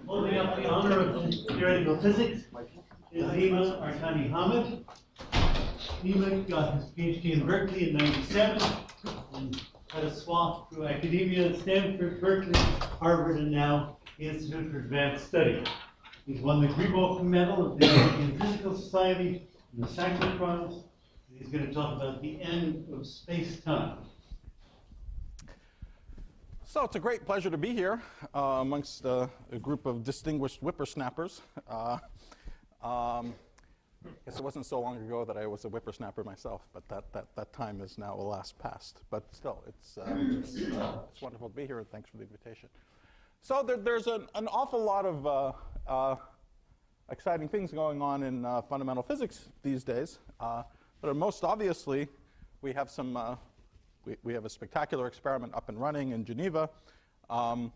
Holding up the honor of theoretical physics is Nima Arkani-Hamed. Nima got his PhD in Berkeley in '97 and had a swath through academia at Stanford, Berkeley, Harvard, and now the Institute for Advanced Study. He's won the Gribov Medal of the American Physical Society and the Sackler Prize. He's going to talk about the end of space-time. So it's a great pleasure to be here amongst a group of distinguished whippersnappers. I guess it wasn't so long ago that I was a whippersnapper myself, but that time is now alas past. But still, it's wonderful to be here, and thanks for the invitation. So there's an awful lot of exciting things going on in fundamental physics these days. But most obviously, we have some we have a spectacular experiment up and running in Geneva. I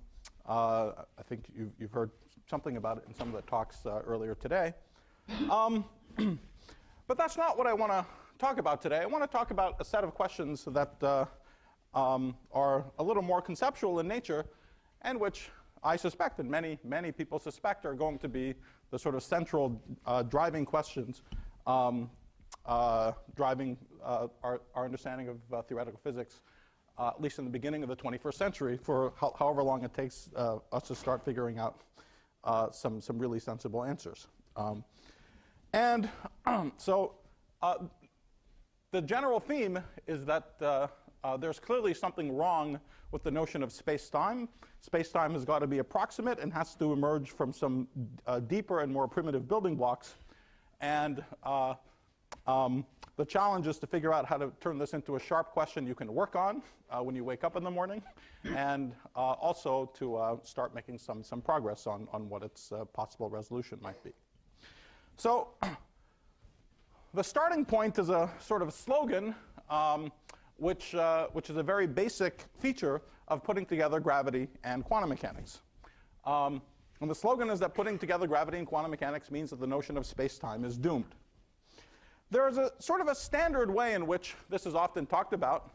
think you've heard something about it in some of the talks earlier today. But that's not what I want to talk about today. I want to talk about a set of questions that are a little more conceptual in nature, and which I suspect, and many people suspect, are going to be the sort of central driving questions driving our understanding of theoretical physics, at least in the beginning of the 21st century, for however long it takes us to start figuring out some really sensible answers. So the general theme is that there's clearly something wrong with the notion of space-time. Space-time has got to be approximate and has to emerge from some deeper and more primitive building blocks. And the challenge is to figure out how to turn this into a sharp question you can work on when you wake up in the morning, and also to start making some progress on what its possible resolution might be. So the starting point is a sort of slogan which is a very basic feature of putting together gravity and quantum mechanics. And the slogan is that putting together gravity and quantum mechanics means that the notion of space-time is doomed. There's a sort of a standard way in which this is often talked about,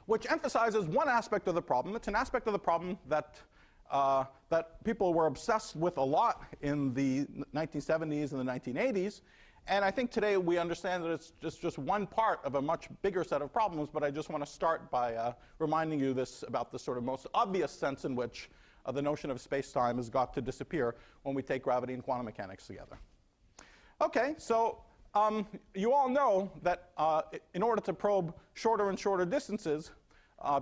which emphasizes one aspect of the problem. It's an aspect of the problem that people were obsessed with a lot in the 1970s and the 1980s. And I think today we understand that it's just one part of a much bigger set of problems. But I just want to start by reminding you about the sort of most obvious sense in which the notion of space-time has got to disappear when we take gravity and quantum mechanics together. OK, so you all know that in order to probe shorter and shorter distances,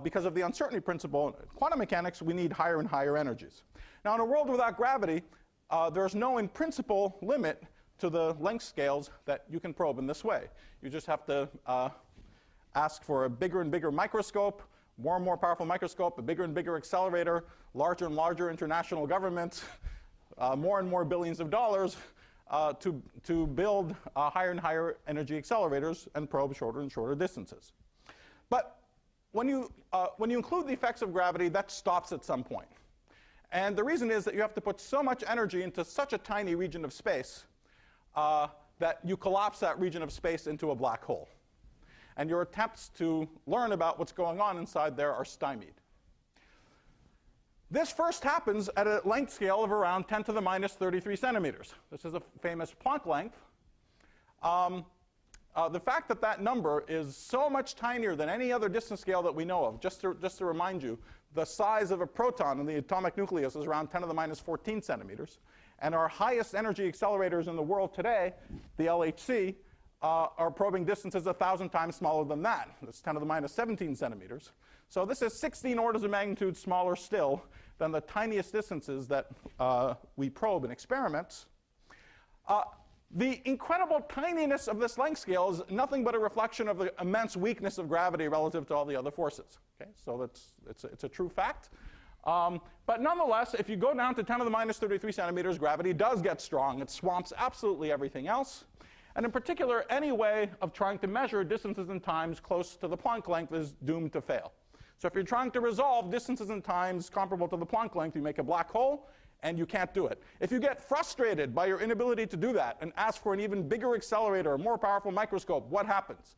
because of the uncertainty principle in quantum mechanics, we need higher and higher energies. Now, in a world without gravity, there's no, in principle, limit to the length scales that you can probe in this way. You just have to ask for a bigger and bigger microscope, more and more powerful microscope, a bigger and bigger accelerator, larger and larger international governments, more and more billions of dollars to build higher and higher energy accelerators and probe shorter and shorter distances. But when you include the effects of gravity, that stops at some point. And the reason is that you have to put so much energy into such a tiny region of space that you collapse that region of space into a black hole. And your attempts to learn about what's going on inside there are stymied. This first happens at a length scale of around 10 to the minus 33 centimeters. This is a famous Planck length. The fact that that number is so much tinier than any other distance scale that we know of, just to remind you, the size of a proton in the atomic nucleus is around 10 to the minus 14 centimeters. And our highest energy accelerators in the world today, the LHC, are probing distances 1,000 times smaller than that. That's 10 to the minus 17 centimeters. So this is 16 orders of magnitude smaller still than the tiniest distances that we probe in experiments. The incredible tininess of this length scale is nothing but a reflection of the immense weakness of gravity relative to all the other forces. Okay? So it's a true fact. But nonetheless, if you go down to 10 to the minus 33 centimeters, gravity does get strong. It swamps absolutely everything else. And in particular, any way of trying to measure distances and times close to the Planck length is doomed to fail. So if you're trying to resolve distances and times comparable to the Planck length, you make a black hole, and you can't do it. If you get frustrated by your inability to do that and ask for an even bigger accelerator, a more powerful microscope, what happens?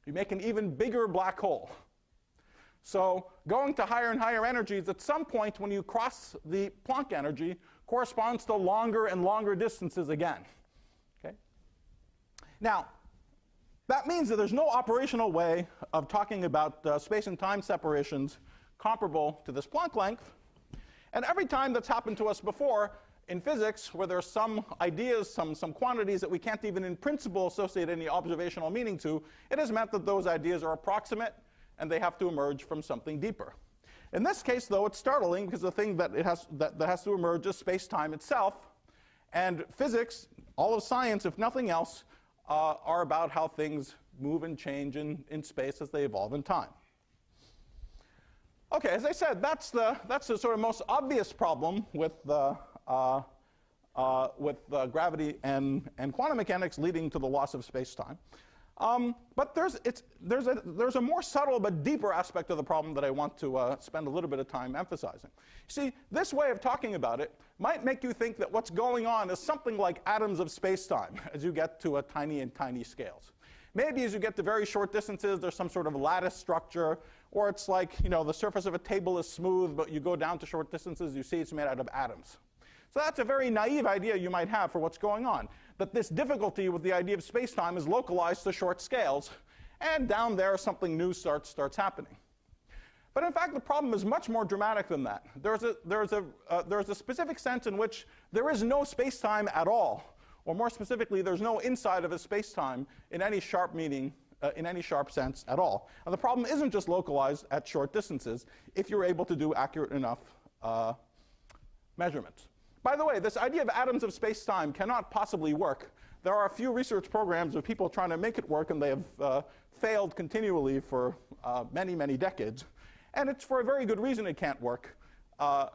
You make an even bigger black hole. So going to higher and higher energies, at some point when you cross the Planck energy, corresponds to longer and longer distances again. Okay? Now, that means that there's no operational way of talking about space and time separations comparable to this Planck length. And every time that's happened to us before in physics, where there are some ideas, some quantities that we can't even in principle associate any observational meaning to, it has meant that those ideas are approximate and they have to emerge from something deeper. In this case, though, it's startling because the thing that has to emerge is space-time itself. And physics, all of science, if nothing else, are about how things move and change in space as they evolve in time. Okay, as I said, that's the sort of most obvious problem with gravity and quantum mechanics leading to the loss of space-time. But there's a more subtle but deeper aspect of the problem that I want to spend a little bit of time emphasizing. See, this way of talking about it might make you think that what's going on is something like atoms of space-time as you get to tiny and tiny scales. Maybe as you get to very short distances, there's some sort of lattice structure, or it's like, you know, the surface of a table is smooth, but you go down to short distances, you see it's made out of atoms. So that's a very naive idea you might have for what's going on, that this difficulty with the idea of space-time is localized to short scales, and down there something new starts happening. But in fact, the problem is much more dramatic than that. There's a specific sense in which there is no space-time at all. Or more specifically, there's no inside of a space-time in any sharp meaning, in any sharp sense at all. And the problem isn't just localized at short distances if you're able to do accurate enough measurements. By the way, this idea of atoms of space-time cannot possibly work. There are a few research programs of people trying to make it work, and they have failed continually for many, many decades. And it's for a very good reason it can't work. The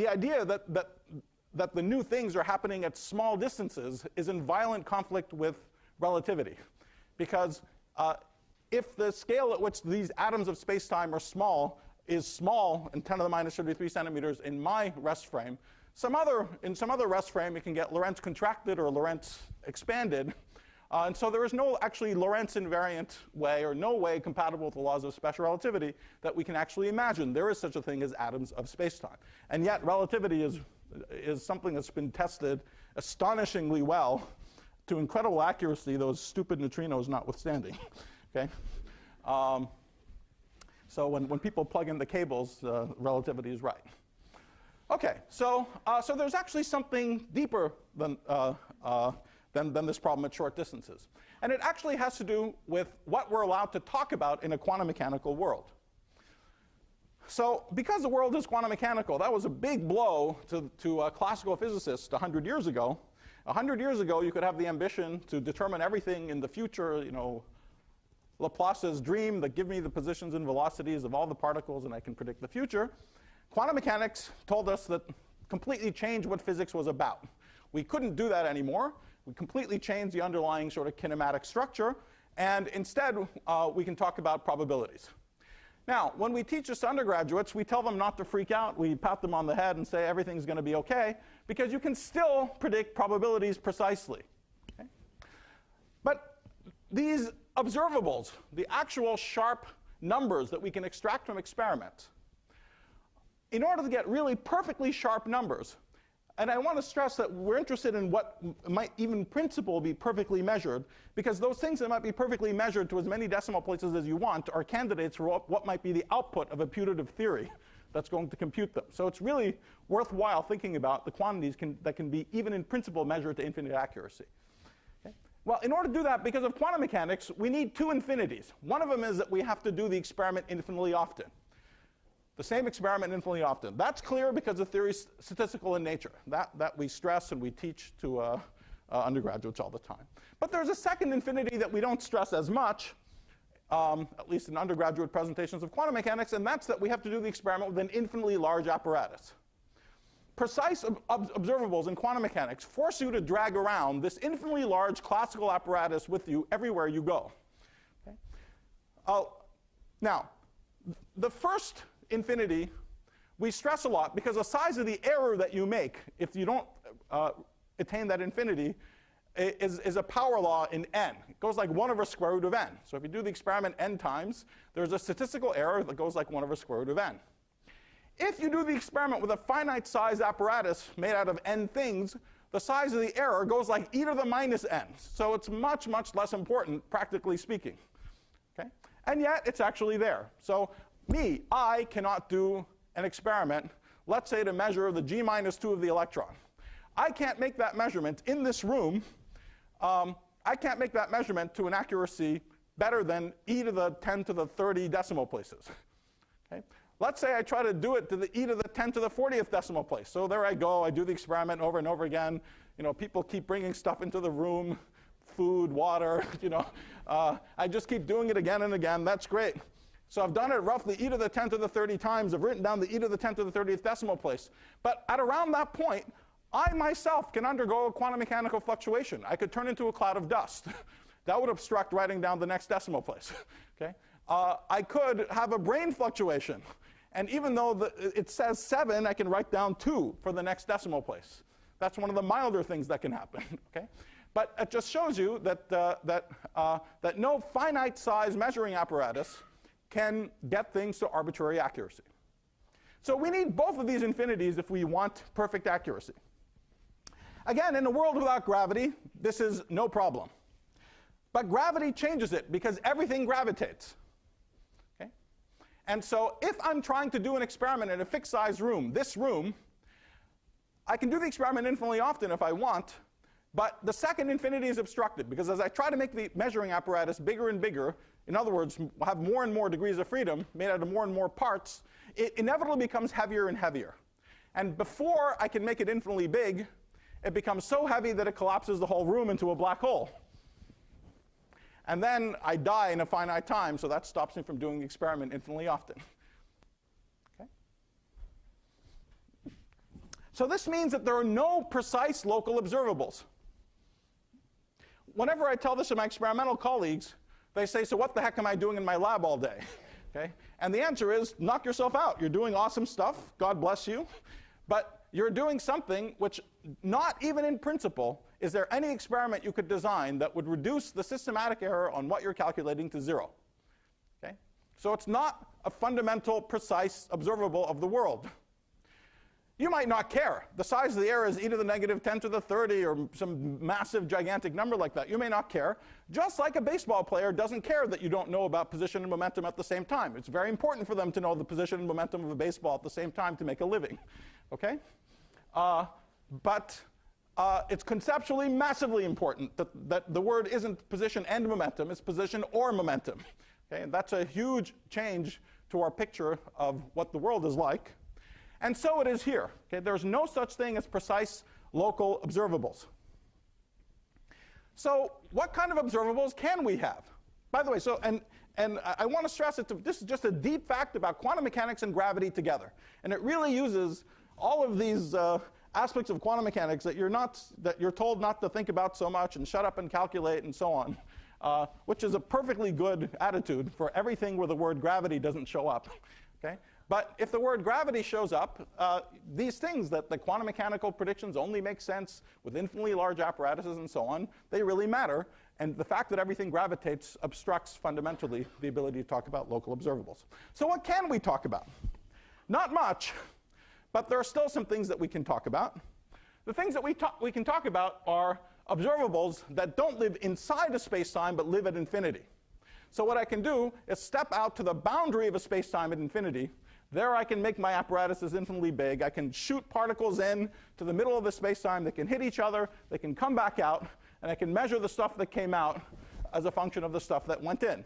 idea that the new things are happening at small distances is in violent conflict with relativity. Because if the scale at which these atoms of space-time are small is small in 10 to the minus 33 centimeters in my rest frame, in some other rest frame it can get Lorentz contracted or Lorentz expanded. And so there is no actually Lorentz invariant way or no way compatible with the laws of special relativity that we can actually imagine there is such a thing as atoms of space-time. And yet relativity is something that's been tested astonishingly well to incredible accuracy, those stupid neutrinos notwithstanding. Okay? So when people plug in the cables, relativity is right. Okay, so there's actually something deeper than this problem at short distances. And it actually has to do with what we're allowed to talk about in a quantum mechanical world. So because the world is quantum mechanical, that was a big blow to classical physicists 100 years ago. 100 years ago, you could have the ambition to determine everything in the future, you know, Laplace's dream that give me the positions and velocities of all the particles and I can predict the future. Quantum mechanics told us that completely changed what physics was about. We couldn't do that anymore. We completely changed the underlying sort of kinematic structure, and instead we can talk about probabilities. Now, when we teach this to undergraduates, we tell them not to freak out. We pat them on the head and say everything's going to be okay, because you can still predict probabilities precisely. Okay? But these observables, the actual sharp numbers that we can extract from experiments, in order to get really perfectly sharp numbers, and I want to stress that we're interested in what might even in principle be perfectly measured, because those things that might be perfectly measured to as many decimal places as you want are candidates for what might be the output of a putative theory that's going to compute them. So it's really worthwhile thinking about the quantities that can be even in principle measured to infinite accuracy. Okay? Well, in order to do that, because of quantum mechanics, we need two infinities. One of them is that we have to do the experiment infinitely often. The same experiment infinitely often. That's clear because the theory is statistical in nature. That we stress and we teach to undergraduates all the time. But there's a second infinity that we don't stress as much, at least in undergraduate presentations of quantum mechanics, and that's that we have to do the experiment with an infinitely large apparatus. Precise observables in quantum mechanics force you to drag around this infinitely large classical apparatus with you everywhere you go. Okay? Now, the first infinity we stress a lot because the size of the error that you make if you don't attain that infinity is a power law in n. It goes like 1 over square root of n. So if you do the experiment n times, there's a statistical error that goes like 1 over square root of n. If you do the experiment with a finite size apparatus made out of n things, the size of the error goes like e to the minus n. So it's much, much less important, practically speaking. Okay? And yet, it's actually there. So I cannot do an experiment, let's say to measure the g minus 2 of the electron. I can't make that measurement in this room. I can't make that measurement to an accuracy better than e to the 10 to the 30 decimal places. Okay? Let's say I try to do it to the e to the 10 to the 40th decimal place. So there I go. I do the experiment over and over again. You know, people keep bringing stuff into the room, food, water. You know, I just keep doing it again and again. That's great. So I've done it roughly e to the 10 to the 30 times. I've written down the e to the 10 to the 30th decimal place. But at around that point, I myself can undergo a quantum mechanical fluctuation. I could turn into a cloud of dust. That would obstruct writing down the next decimal place. Okay? I could have a brane fluctuation. And even though it says 7, I can write down 2 for the next decimal place. That's one of the milder things that can happen. Okay? But it just shows you that, that no finite size measuring apparatus can get things to arbitrary accuracy. So we need both of these infinities if we want perfect accuracy. Again, in a world without gravity, this is no problem. But gravity changes it because everything gravitates. Okay? And so if I'm trying to do an experiment in a fixed size room, this room, I can do the experiment infinitely often if I want, but the second infinity is obstructed because as I try to make the measuring apparatus bigger and bigger, in other words, have more and more degrees of freedom made out of more and more parts, it inevitably becomes heavier and heavier. And before I can make it infinitely big, it becomes so heavy that it collapses the whole room into a black hole. And then I die in a finite time, so that stops me from doing the experiment infinitely often. Okay? So this means that there are no precise local observables. Whenever I tell this to my experimental colleagues, they say, so what the heck am I doing in my lab all day? Okay? And the answer is, knock yourself out. You're doing awesome stuff. God bless you. But you're doing something which, not even in principle, is there any experiment you could design that would reduce the systematic error on what you're calculating to 0? Okay? So it's not a fundamental, precise observable of the world. You might not care. The size of the error is e to the negative 10 to the 30 or some massive, gigantic number like that. You may not care. Just like a baseball player doesn't care that you don't know about position and momentum at the same time. It's very important for them to know the position and momentum of a baseball at the same time to make a living. Okay? But it's conceptually massively important that the word isn't position and momentum, it's position or momentum. Okay? And that's a huge change to our picture of what the world is like. And so it is here. Okay? There's no such thing as precise local observables. So what kind of observables can we have? By the way, so and I want to stress that this is just a deep fact about quantum mechanics and gravity together. And it really uses all of these aspects of quantum mechanics that you're told not to think about so much and shut up and calculate and so on, which is a perfectly good attitude for everything where the word gravity doesn't show up. Okay? But if the word gravity shows up, these things that the quantum mechanical predictions only make sense with infinitely large apparatuses and so on, they really matter. And the fact that everything gravitates obstructs fundamentally the ability to talk about local observables. So what can we talk about? Not much, but there are still some things that we can talk about. The things that we can talk about are observables that don't live inside a space-time but live at infinity. So what I can do is step out to the boundary of a space-time at infinity. There I can make my apparatuses infinitely big. I can shoot particles in to the middle of the space-time. They can hit each other. They can come back out. And I can measure the stuff that came out as a function of the stuff that went in.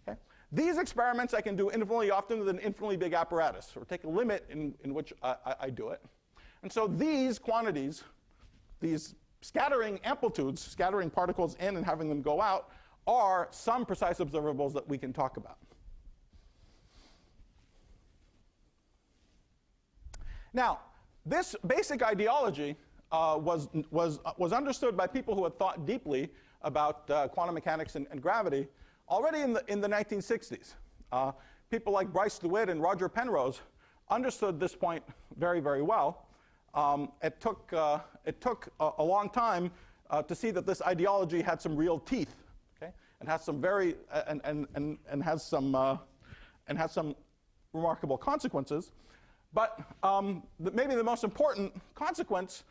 Okay? These experiments I can do infinitely often with an infinitely big apparatus, or take a limit in which I do it. And so these quantities, these scattering amplitudes, scattering particles in and having them go out, are some precise observables that we can talk about. Now, this basic ideology was understood by people who had thought deeply about quantum mechanics and gravity already in the 1960s. People like Bryce DeWitt and Roger Penrose understood this point very, very well. It took a long time to see that this ideology had some real teeth, okay, and has some very and has some remarkable consequences. But maybe the most important consequence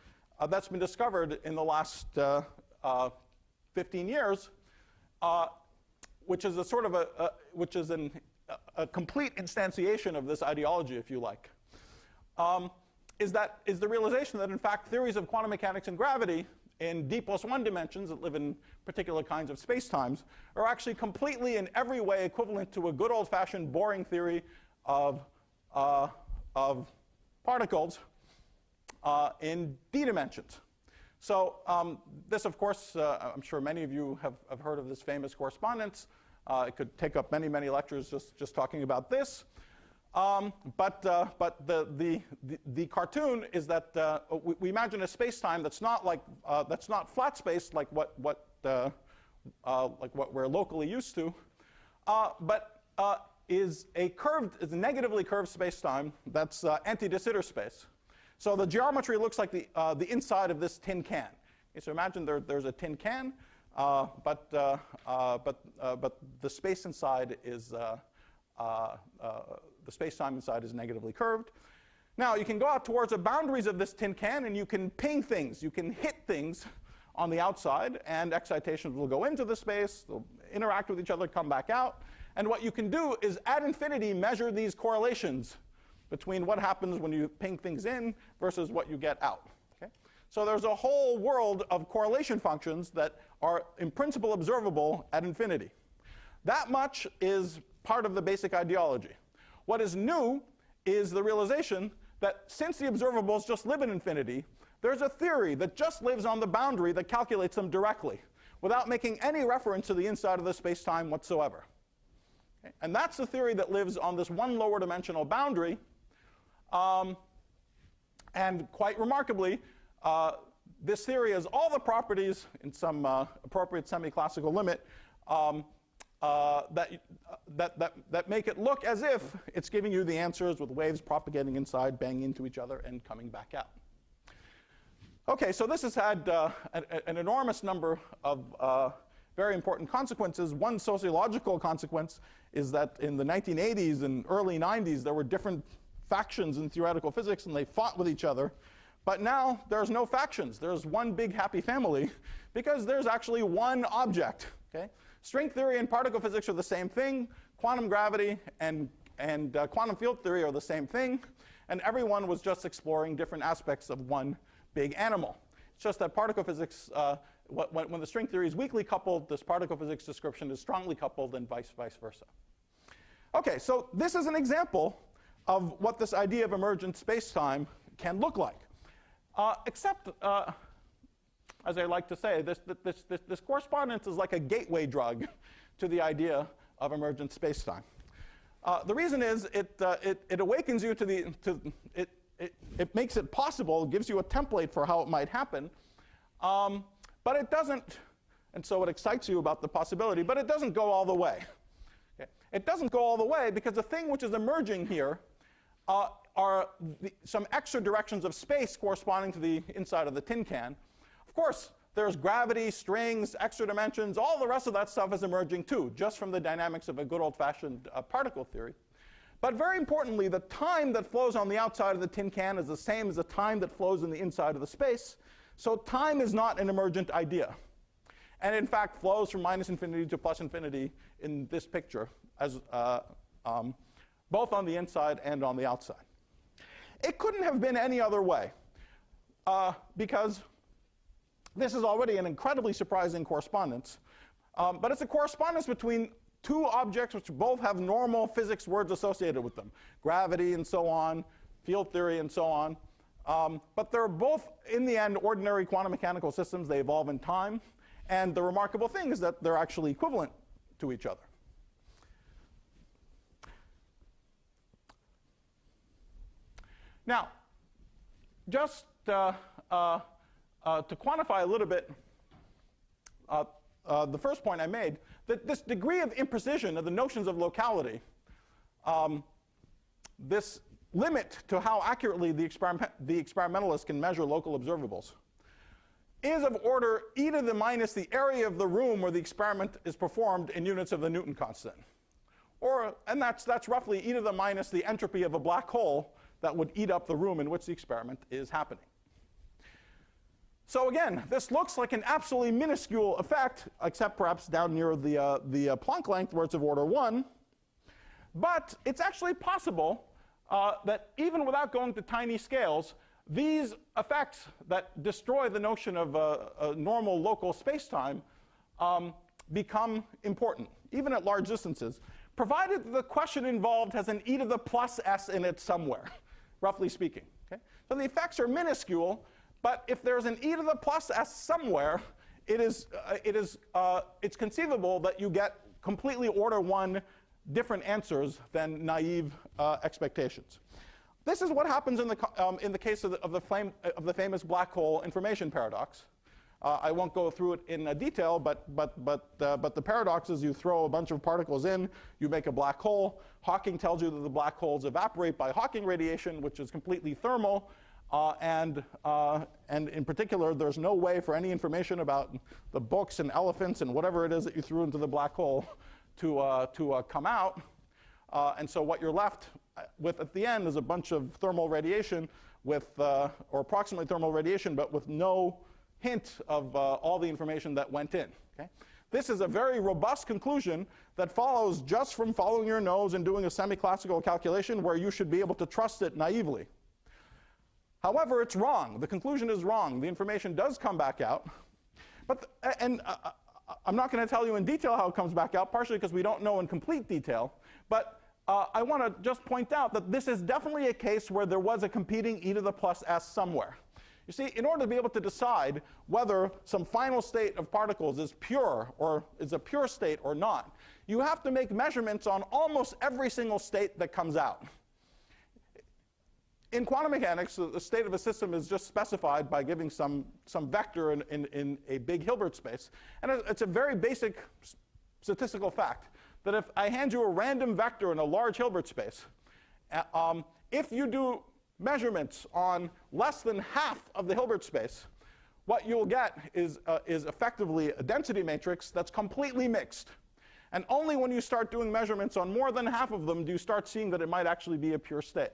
that's been discovered in the last 15 years, which is a sort of a complete instantiation of this ideology, if you like, is the realization that, in fact, theories of quantum mechanics and gravity in d+1 dimensions that live in particular kinds of spacetimes are actually completely in every way equivalent to a good old-fashioned boring theory of particles in d dimensions. So this, of course, I'm sure many of you have heard of this famous correspondence. It could take up many, many lectures just talking about this. But the cartoon is that we imagine a space-time that's not flat space like what we're locally used to, but is a negatively curved space-time that's anti-de Sitter space. So the geometry looks like the inside of this tin can. Okay, so imagine there's a tin can, but the space inside is the space-time inside is negatively curved. Now you can go out towards the boundaries of this tin can and you can ping things. You can hit things on the outside, and excitations will go into the space, they'll interact with each other, come back out. And what you can do is at infinity measure these correlations between what happens when you ping things in versus what you get out. Okay? So there's a whole world of correlation functions that are in principle observable at infinity. That much is part of the basic ideology. What is new is the realization that since the observables just live in infinity, there's a theory that just lives on the boundary that calculates them directly without making any reference to the inside of the space-time whatsoever. Okay? And that's the theory that lives on this one lower dimensional boundary. And quite remarkably, this theory has all the properties in some appropriate semi-classical limit that make it look as if it's giving you the answers with waves propagating inside, banging into each other, and coming back out. Okay, so this has had an enormous number of very important consequences. One sociological consequence is that in the 1980s and early 90s, there were different factions in theoretical physics, and they fought with each other. But now there's no factions. There's one big happy family because there's actually one object. Okay? String theory and particle physics are the same thing. Quantum gravity and quantum field theory are the same thing. And everyone was just exploring different aspects of one big animal. It's just that particle physics, when the string theory is weakly coupled, this particle physics description is strongly coupled, and vice versa. Okay, so this is an example of what this idea of emergent space-time can look like. Except, as I like to say, this correspondence is like a gateway drug to the idea of emergent space-time. The reason is it awakens you to it makes it possible, gives you a template for how it might happen, but it doesn't, and so it excites you about the possibility, but it doesn't go all the way. Okay? It doesn't go all the way because the thing which is emerging here are some extra directions of space corresponding to the inside of the tin can. Of course, there's gravity, strings, extra dimensions, all the rest of that stuff is emerging too, just from the dynamics of a good old-fashioned particle theory. But very importantly, the time that flows on the outside of the tin can is the same as the time that flows in the inside of the space. So time is not an emergent idea. And in fact, flows from minus infinity to plus infinity in this picture, as both on the inside and on the outside. It couldn't have been any other way, because this is already an incredibly surprising correspondence. But it's a correspondence between two objects which both have normal physics words associated with them, gravity and so on, field theory and so on. But they're both, in the end, ordinary quantum mechanical systems. They evolve in time. And the remarkable thing is that they're actually equivalent to each other. Now, just to quantify a little bit the first point I made, that this degree of imprecision of the notions of locality this limit to how accurately the experimentalist can measure local observables is of order e to the minus the area of the room where the experiment is performed in units of the Newton constant. And that's roughly e to the minus the entropy of a black hole that would eat up the room in which the experiment is happening. So again, this looks like an absolutely minuscule effect, except perhaps down near the Planck length where it's of order 1. But it's actually possible that even without going to tiny scales, these effects that destroy the notion of a normal local spacetime become important, even at large distances, provided the question involved has an e to the plus s in it somewhere, roughly speaking. Okay? So the effects are minuscule, but if there's an e to the plus s somewhere, it's conceivable that you get completely order 1 different answers than naive expectations. This is what happens in the case of the famous black hole information paradox. I won't go through it in detail, but the paradox is you throw a bunch of particles in, you make a black hole. Hawking tells you that the black holes evaporate by Hawking radiation, which is completely thermal. And in particular, there's no way for any information about the books and elephants and whatever it is that you threw into the black hole to come out. And so what you're left with at the end is a bunch of thermal radiation with, or approximately thermal radiation, but with no hint of all the information that went in. Okay? This is a very robust conclusion that follows just from following your nose and doing a semi-classical calculation where you should be able to trust it naively. However, it's wrong. The conclusion is wrong. The information does come back out. I'm not going to tell you in detail how it comes back out, partially because we don't know in complete detail. But I want to just point out that this is definitely a case where there was a competing e to the plus s somewhere. You see, in order to be able to decide whether some final state of particles is pure or is a pure state or not, you have to make measurements on almost every single state that comes out. In quantum mechanics, the state of a system is just specified by giving some vector in a big Hilbert space. And it's a very basic statistical fact that if I hand you a random vector in a large Hilbert space, if you do measurements on less than half of the Hilbert space, what you'll get is effectively a density matrix that's completely mixed. And only when you start doing measurements on more than half of them do you start seeing that it might actually be a pure state.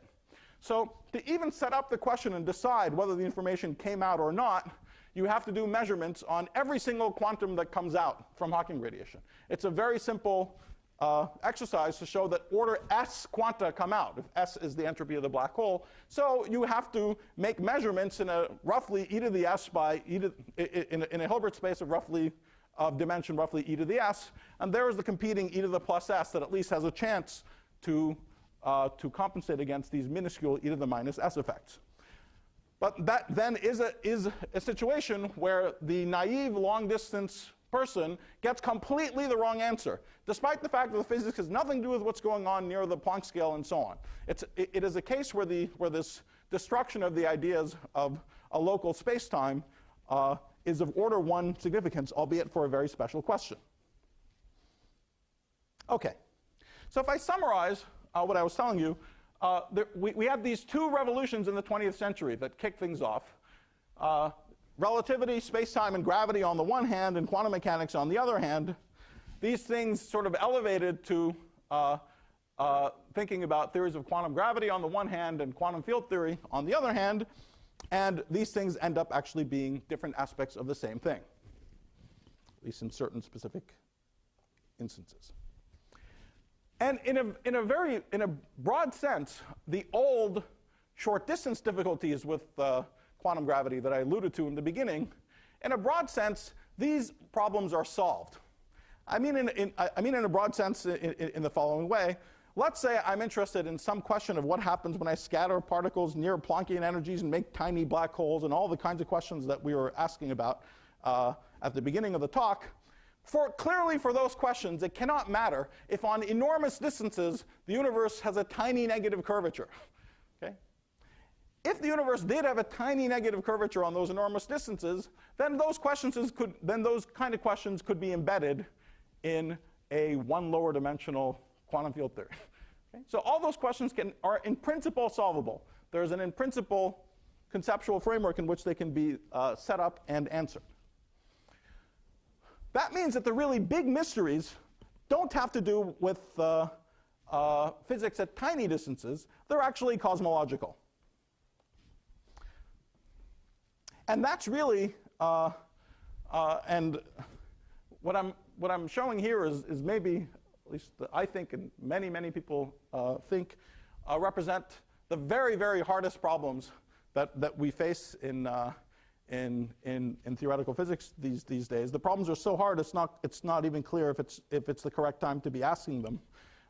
So to even set up the question and decide whether the information came out or not, you have to do measurements on every single quantum that comes out from Hawking radiation. It's a very simple exercise to show that order s quanta come out, if s is the entropy of the black hole. So you have to make measurements in a roughly e to the s by e to, in a Hilbert space of dimension roughly e to the s. And there is the competing e to the plus s that at least has a chance to compensate against these minuscule e to the minus s effects. But that then is a situation where the naive long-distance person gets completely the wrong answer, despite the fact that the physics has nothing to do with what's going on near the Planck scale and so on. It is a case where this destruction of the ideas of a local spacetime is of order 1 significance, albeit for a very special question. OK. So if I summarize what I was telling you, we have these two revolutions in the 20th century that kick things off. Relativity, space-time, and gravity on the one hand, and quantum mechanics on the other hand. These things sort of elevated to thinking about theories of quantum gravity on the one hand and quantum field theory on the other hand. And these things end up actually being different aspects of the same thing, at least in certain specific instances. And in a broad sense, the old short distance difficulties with quantum gravity that I alluded to in the beginning, in a broad sense, these problems are solved. I mean in a broad sense in the following way. Let's say I'm interested in some question of what happens when I scatter particles near Planckian energies and make tiny black holes and all the kinds of questions that we were asking about at the beginning of the talk. Clearly for those questions, it cannot matter if on enormous distances the universe has a tiny negative curvature. Okay? If the universe did have a tiny negative curvature on those enormous distances, then those kind of questions could be embedded in a one lower dimensional quantum field theory. Okay? So all those questions are in principle solvable. There's an in principle conceptual framework in which they can be set up and answered. That means that the really big mysteries don't have to do with physics at tiny distances. They're actually cosmological. And that's really, and what I'm showing here is maybe, at least I think, and many people think, represent the very, very hardest problems that we face in theoretical physics these days. The problems are so hard it's not even clear if it's the correct time to be asking them,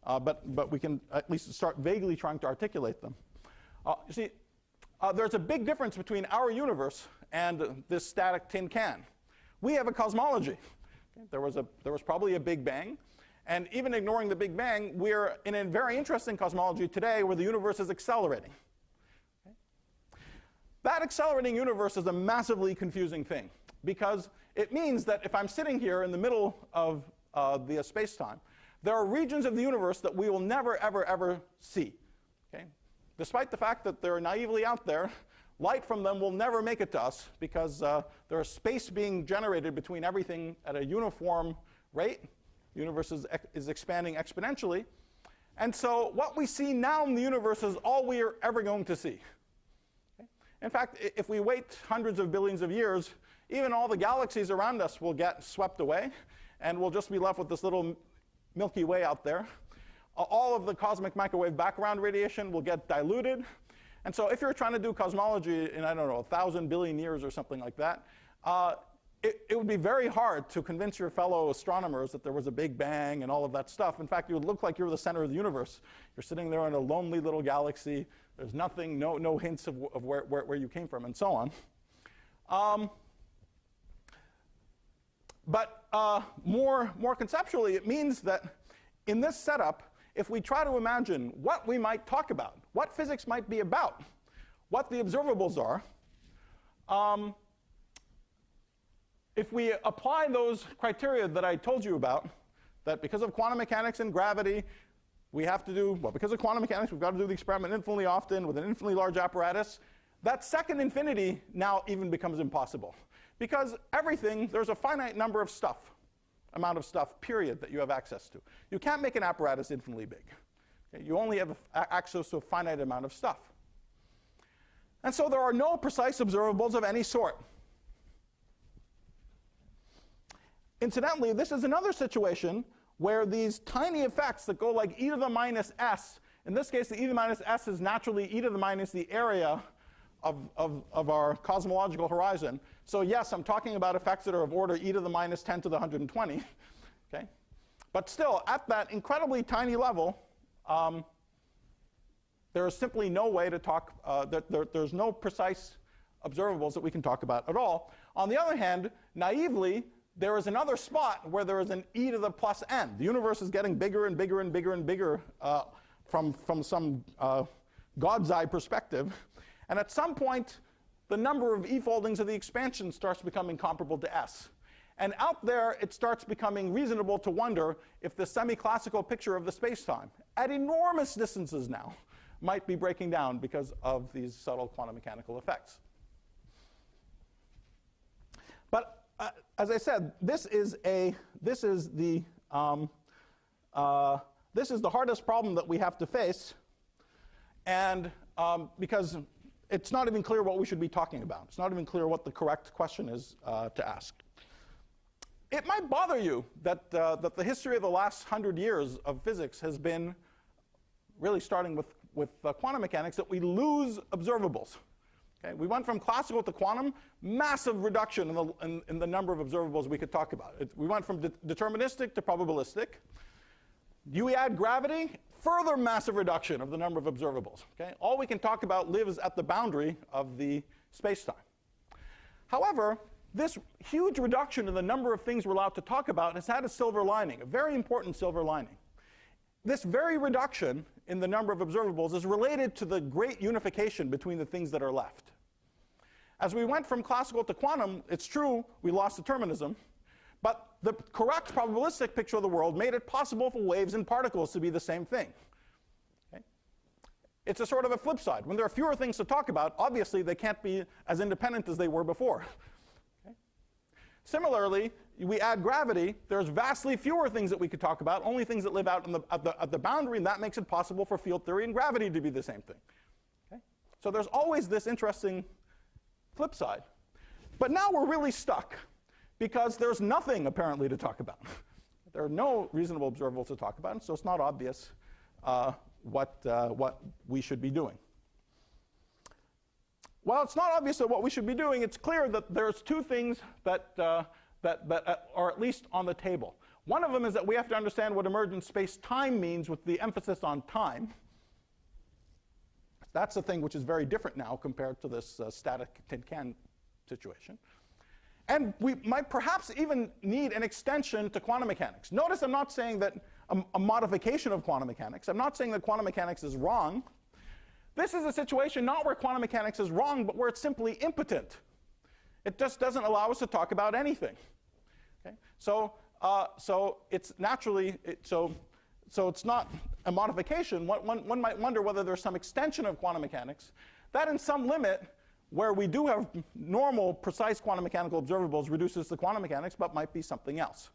but we can at least start vaguely trying to articulate them. You see, there's a big difference between our universe and this static tin can. We have a cosmology. Okay? There was probably a Big Bang, and even ignoring the Big Bang, we're in a very interesting cosmology today where the universe is accelerating. That accelerating universe is a massively confusing thing, because it means that if I'm sitting here in the middle of the space-time, there are regions of the universe that we will never, ever see. Okay? Despite the fact that they're naively out there, light from them will never make it to us, because there is space being generated between everything at a uniform rate. The universe is expanding exponentially. And so what we see now in the universe is all we are ever going to see. In fact, if we wait hundreds of billions of years, even all the galaxies around us will get swept away, and we'll just be left with this little Milky Way out there. All of the cosmic microwave background radiation will get diluted. And so if you're trying to do cosmology in, I don't know, 1,000 billion years or something like that, it would be very hard to convince your fellow astronomers that there was a Big Bang and all of that stuff. In fact, you would look like you're the center of the universe. You're sitting there in a lonely little galaxy. There's nothing, no hints of where you came from, and so on. But more conceptually, it means that in this setup, if we try to imagine what we might talk about, what physics might be about, what the observables are, if we apply those criteria that I told you about, that because of quantum mechanics and gravity, we have to do, well, because of quantum mechanics, we've got to do the experiment infinitely often with an infinitely large apparatus, that second infinity now even becomes impossible. Because everything, there's a finite number of amount of stuff, period, that you have access to. You can't make an apparatus infinitely big. Okay? You only have access to a finite amount of stuff. And so there are no precise observables of any sort. Incidentally, this is another situation where these tiny effects that go like e to the minus s, in this case, the e to the minus s is naturally e to the minus the area of our cosmological horizon. So yes, I'm talking about effects that are of order e to the minus 10 to the 120. Okay? But still, at that incredibly tiny level, there is simply no way to talk, there's no precise observables that we can talk about at all. On the other hand, naively, there is another spot where there is an e to the plus n. The universe is getting bigger and bigger and bigger and bigger from some God's eye perspective. And at some point, the number of e-foldings of the expansion starts becoming comparable to s. And out there, it starts becoming reasonable to wonder if the semi-classical picture of the space-time, at enormous distances now, might be breaking down because of these subtle quantum mechanical effects. But as I said, this is the hardest problem that we have to face, and because it's not even clear what we should be talking about. It's not even clear what the correct question is to ask. It might bother you that the history of the last 100 years of physics has been, really starting with quantum mechanics, that we lose observables. Okay? We went from classical to quantum, massive reduction in the number of observables we could talk about. We went from deterministic to probabilistic. You add gravity, further massive reduction of the number of observables. Okay? All we can talk about lives at the boundary of the space-time. However, this huge reduction in the number of things we're allowed to talk about has had a silver lining, a very important silver lining. This very reduction in the number of observables is related to the great unification between the things that are left. As we went from classical to quantum, it's true we lost determinism, but the correct probabilistic picture of the world made it possible for waves and particles to be the same thing. It's a sort of a flip side. When there are fewer things to talk about, obviously they can't be as independent as they were before. Okay? Similarly, we add gravity, there's vastly fewer things that we could talk about, only things that live out at the boundary, and that makes it possible for field theory and gravity to be the same thing. Okay? So there's always this interesting flip side. But now we're really stuck, because there's nothing apparently to talk about. There are no reasonable observables to talk about, and so it's not obvious what we should be doing. While it's not obvious what we should be doing, it's clear that there's two things that are at least on the table. One of them is that we have to understand what emergent space-time means with the emphasis on time. That's a thing which is very different now compared to this static tin can situation. And we might perhaps even need an extension to quantum mechanics. Notice I'm not saying that a modification of quantum mechanics. I'm not saying that quantum mechanics is wrong. This is a situation not where quantum mechanics is wrong, but where it's simply impotent. It just doesn't allow us to talk about anything. Okay? So it's naturally, so it's not a modification. One might wonder whether there's some extension of quantum mechanics that in some limit where we do have normal, precise quantum mechanical observables reduces to quantum mechanics, but might be something else.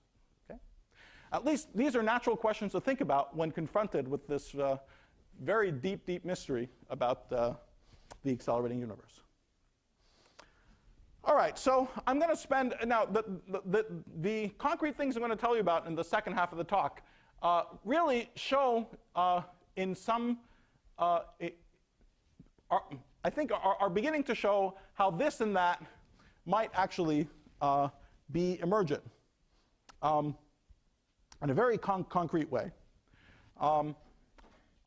Okay? At least these are natural questions to think about when confronted with this very deep, deep mystery about the accelerating universe. All right, so I'm going to spend, now the concrete things I'm going to tell you about in the second half of the talk really show in some, I think are beginning to show how this and that might actually be emergent in a very concrete way,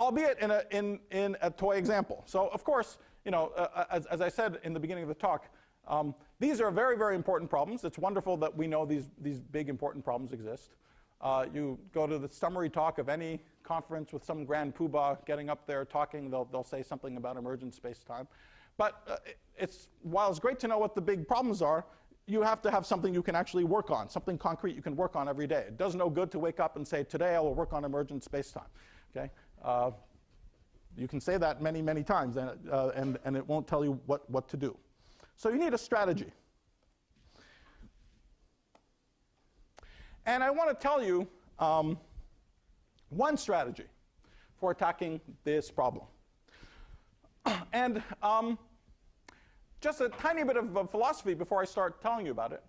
albeit in a toy example. So of course, you know, as I said in the beginning of the talk, these are very, very important problems. It's wonderful that we know these big important problems exist. You go to the summary talk of any conference with some grand poobah getting up there talking, they'll say something about emergent space-time. But while it's great to know what the big problems are, you have to have something you can actually work on, something concrete you can work on every day. It does no good to wake up and say, today I will work on emergent space-time. Okay? You can say that many, many times, and it won't tell you what to do. So you need a strategy. And I want to tell you one strategy for attacking this problem. And just a tiny bit of philosophy before I start telling you about it.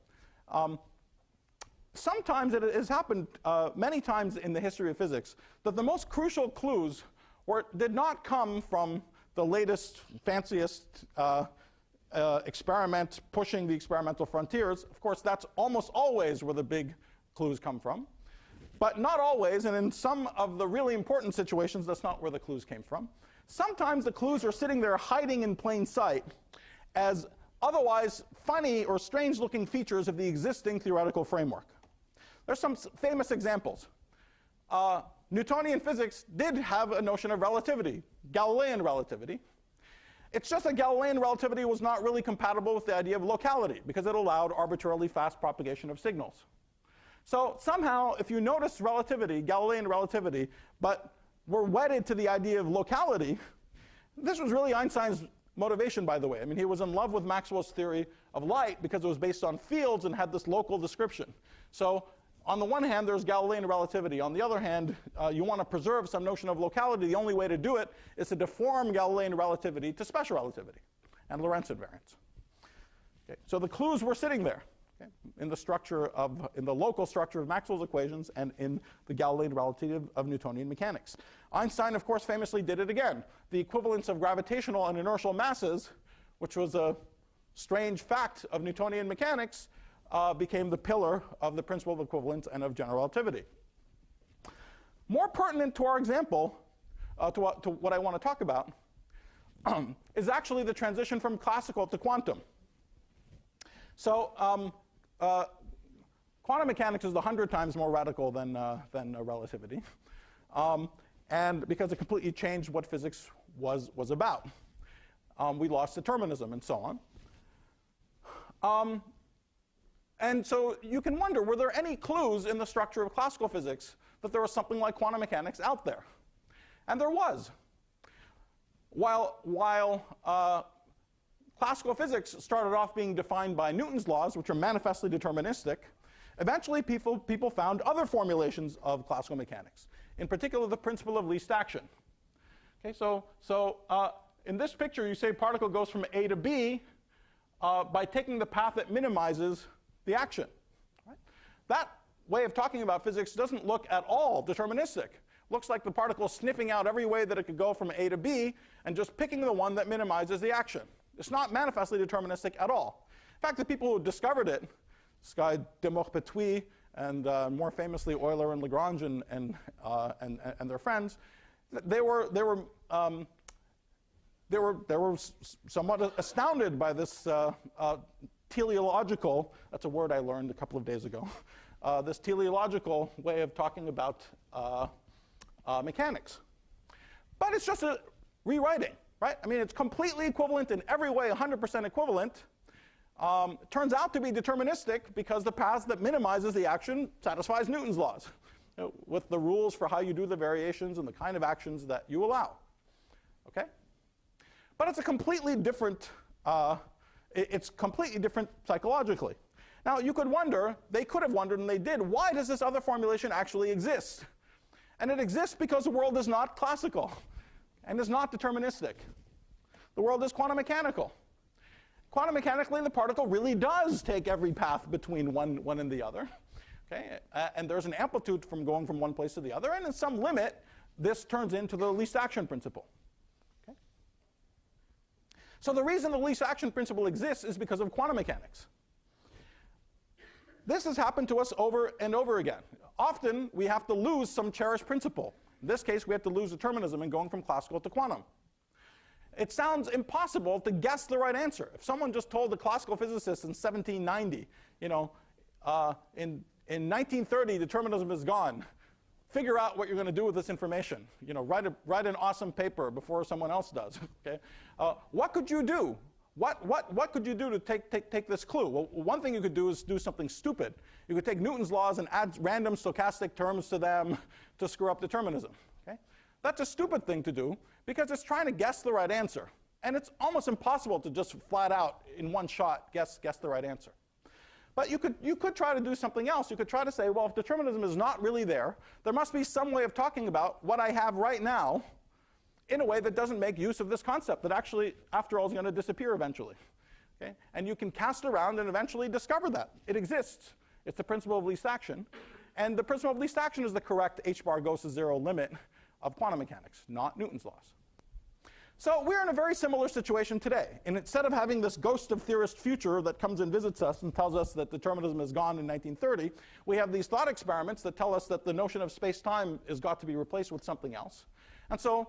Sometimes it has happened many times in the history of physics that the most crucial clues did not come from the latest, fanciest experiment pushing the experimental frontiers. Of course, that's almost always where the big clues come from. But not always, and in some of the really important situations, that's not where the clues came from. Sometimes the clues are sitting there hiding in plain sight as otherwise funny or strange-looking features of the existing theoretical framework. There's some famous examples. Newtonian physics did have a notion of relativity, Galilean relativity. It's just that Galilean relativity was not really compatible with the idea of locality because it allowed arbitrarily fast propagation of signals. So somehow, if you notice relativity, Galilean relativity, but we're wedded to the idea of locality, this was really Einstein's motivation, by the way. I mean, he was in love with Maxwell's theory of light because it was based on fields and had this local description. So on the one hand, there's Galilean relativity. On the other hand, you want to preserve some notion of locality. The only way to do it is to deform Galilean relativity to special relativity and Lorentz invariance. Okay, so the clues were sitting there. Okay, in the local structure of Maxwell's equations and in the Galilean relativity of Newtonian mechanics. Einstein, of course, famously did it again. The equivalence of gravitational and inertial masses, which was a strange fact of Newtonian mechanics, became the pillar of the principle of equivalence and of general relativity. More pertinent to our example, to what I want to talk about, is actually the transition from classical to quantum. So quantum mechanics is 100 times more radical than relativity, and because it completely changed what physics was about. We lost determinism and so on. And so you can wonder, were there any clues in the structure of classical physics that there was something like quantum mechanics out there? And there was. while classical physics started off being defined by Newton's laws, which are manifestly deterministic, eventually people found other formulations of classical mechanics, in particular the principle of least action. Okay, so in this picture, you say a particle goes from A to B by taking the path that minimizes the action. Right? That way of talking about physics doesn't look at all deterministic. Looks like the particle is sniffing out every way that it could go from A to B and just picking the one that minimizes the action. It's not manifestly deterministic at all. In fact, the people who discovered it, this guy de Maupertuis, and more famously Euler and Lagrange and their friends, they were somewhat astounded by this teleological, that's a word I learned a couple of days ago, this teleological way of talking about mechanics. But it's just a rewriting, right? I mean, it's completely equivalent in every way, 100% equivalent. It turns out to be deterministic because the path that minimizes the action satisfies Newton's laws, with the rules for how you do the variations and the kind of actions that you allow. Okay? But it's a completely different, it's completely different psychologically. Now, you could wonder, they could have wondered, and they did, why does this other formulation actually exist? And it exists because the world is not classical and is not deterministic. The world is quantum mechanical. Quantum mechanically, the particle really does take every path between one and the other. Okay? And there's an amplitude from going from one place to the other, and in some limit, this turns into the least action principle. Okay? So the reason the least action principle exists is because of quantum mechanics. This has happened to us over and over again. Often, we have to lose some cherished principle. In this case, we have to lose determinism in going from classical to quantum. It sounds impossible to guess the right answer. If someone just told a classical physicist in 1790, in 1930, determinism is gone. Figure out what you're going to do with this information. Write an awesome paper before someone else does. Okay? What could you do? What could you do to take this clue? Well, one thing you could do is do something stupid. You could take Newton's laws and add random stochastic terms to them to screw up determinism. Okay? That's a stupid thing to do because it's trying to guess the right answer. And it's almost impossible to just flat out, in one shot, guess the right answer. But you could try to do something else. You could try to say, well, if determinism is not really there, there must be some way of talking about what I have right now in a way that doesn't make use of this concept that actually, after all, is going to disappear eventually. Okay? And you can cast around and eventually discover that. It exists. It's the principle of least action. And the principle of least action is the correct h bar goes to 0 limit of quantum mechanics, not Newton's laws. So we're in a very similar situation today. And instead of having this ghost of theorist future that comes and visits us and tells us that determinism is gone in 1930, we have these thought experiments that tell us that the notion of space-time has got to be replaced with something else. And so,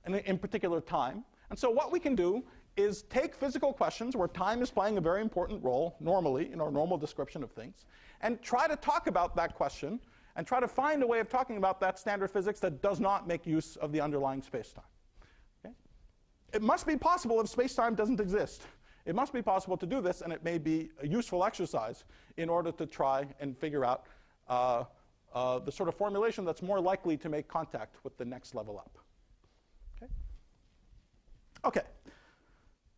in particular time. And so what we can do is take physical questions where time is playing a very important role normally in our normal description of things, and try to talk about that question and try to find a way of talking about that standard physics that does not make use of the underlying space-time. Okay? It must be possible if space-time doesn't exist. It must be possible to do this, and it may be a useful exercise in order to try and figure out the sort of formulation that's more likely to make contact with the next level up. Okay,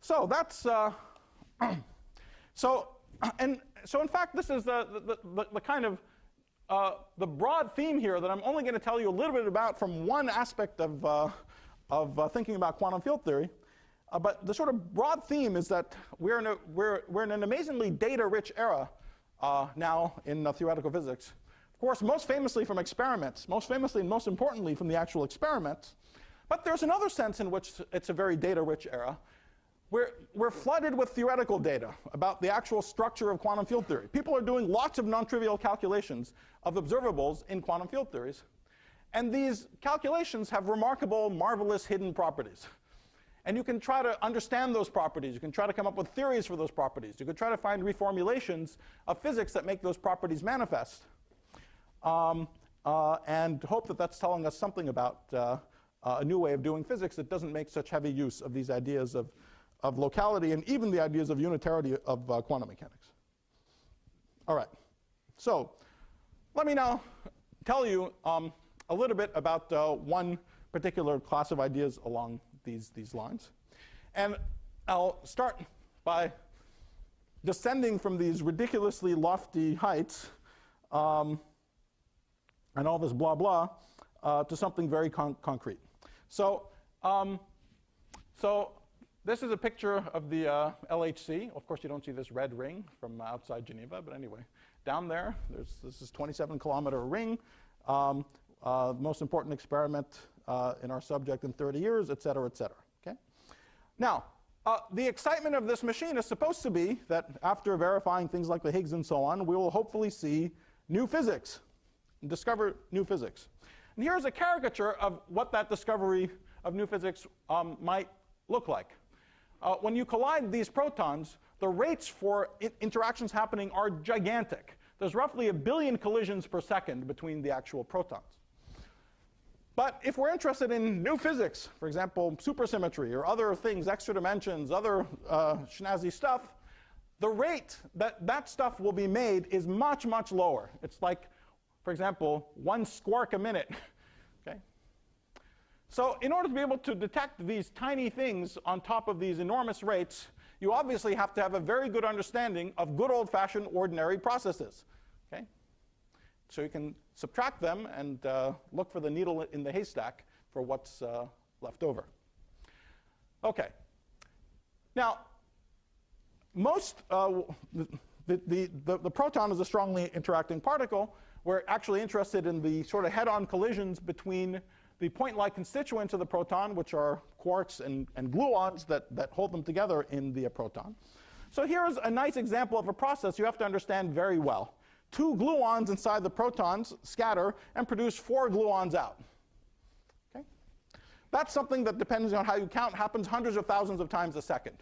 so that's so in fact this is the kind of the broad theme here that I'm only going to tell you a little bit about from one aspect of thinking about quantum field theory, but the sort of broad theme is that we're in an amazingly data-rich era now in theoretical physics. Of course, most famously from experiments, most famously and most importantly from the actual experiments. But there's another sense in which it's a very data-rich era. We're flooded with theoretical data about the actual structure of quantum field theory. People are doing lots of non-trivial calculations of observables in quantum field theories. And these calculations have remarkable, marvelous hidden properties. And you can try to understand those properties. You can try to come up with theories for those properties. You could try to find reformulations of physics that make those properties manifest. And hope that that's telling us something about a new way of doing physics that doesn't make such heavy use of these ideas of locality and even the ideas of unitarity of quantum mechanics. All right. So let me now tell you a little bit about one particular class of ideas along these lines. And I'll start by descending from these ridiculously lofty heights and all this blah, blah, to something very concrete. So, so this is a picture of the LHC. Of course, you don't see this red ring from outside Geneva, but anyway, down there, this is 27-kilometer ring, most important experiment in our subject in 30 years, et cetera, et cetera. Okay? Now, the excitement of this machine is supposed to be that after verifying things like the Higgs and so on, we will hopefully see new physics, and discover new physics. And here's a caricature of what that discovery of new physics might look like. When you collide these protons, the rates for interactions happening are gigantic. There's roughly 1 billion collisions per second between the actual protons. But if we're interested in new physics, for example, supersymmetry or other things, extra dimensions, other snazzy stuff, the rate that that stuff will be made is much, much lower. It's like, for example, 1 squark a minute. Okay? So in order to be able to detect these tiny things on top of these enormous rates, you obviously have to have a very good understanding of good old-fashioned ordinary processes. Okay? So you can subtract them and look for the needle in the haystack for what's left over. Okay. Now, most the proton is a strongly interacting particle. We're actually interested in the sort of head-on collisions between the point-like constituents of the proton, which are quarks and gluons that hold them together in the proton. So here's a nice example of a process you have to understand very well. 2 gluons inside the protons scatter and produce 4 gluons out. Okay? That's something that, depending on how you count, happens hundreds of thousands of times a second,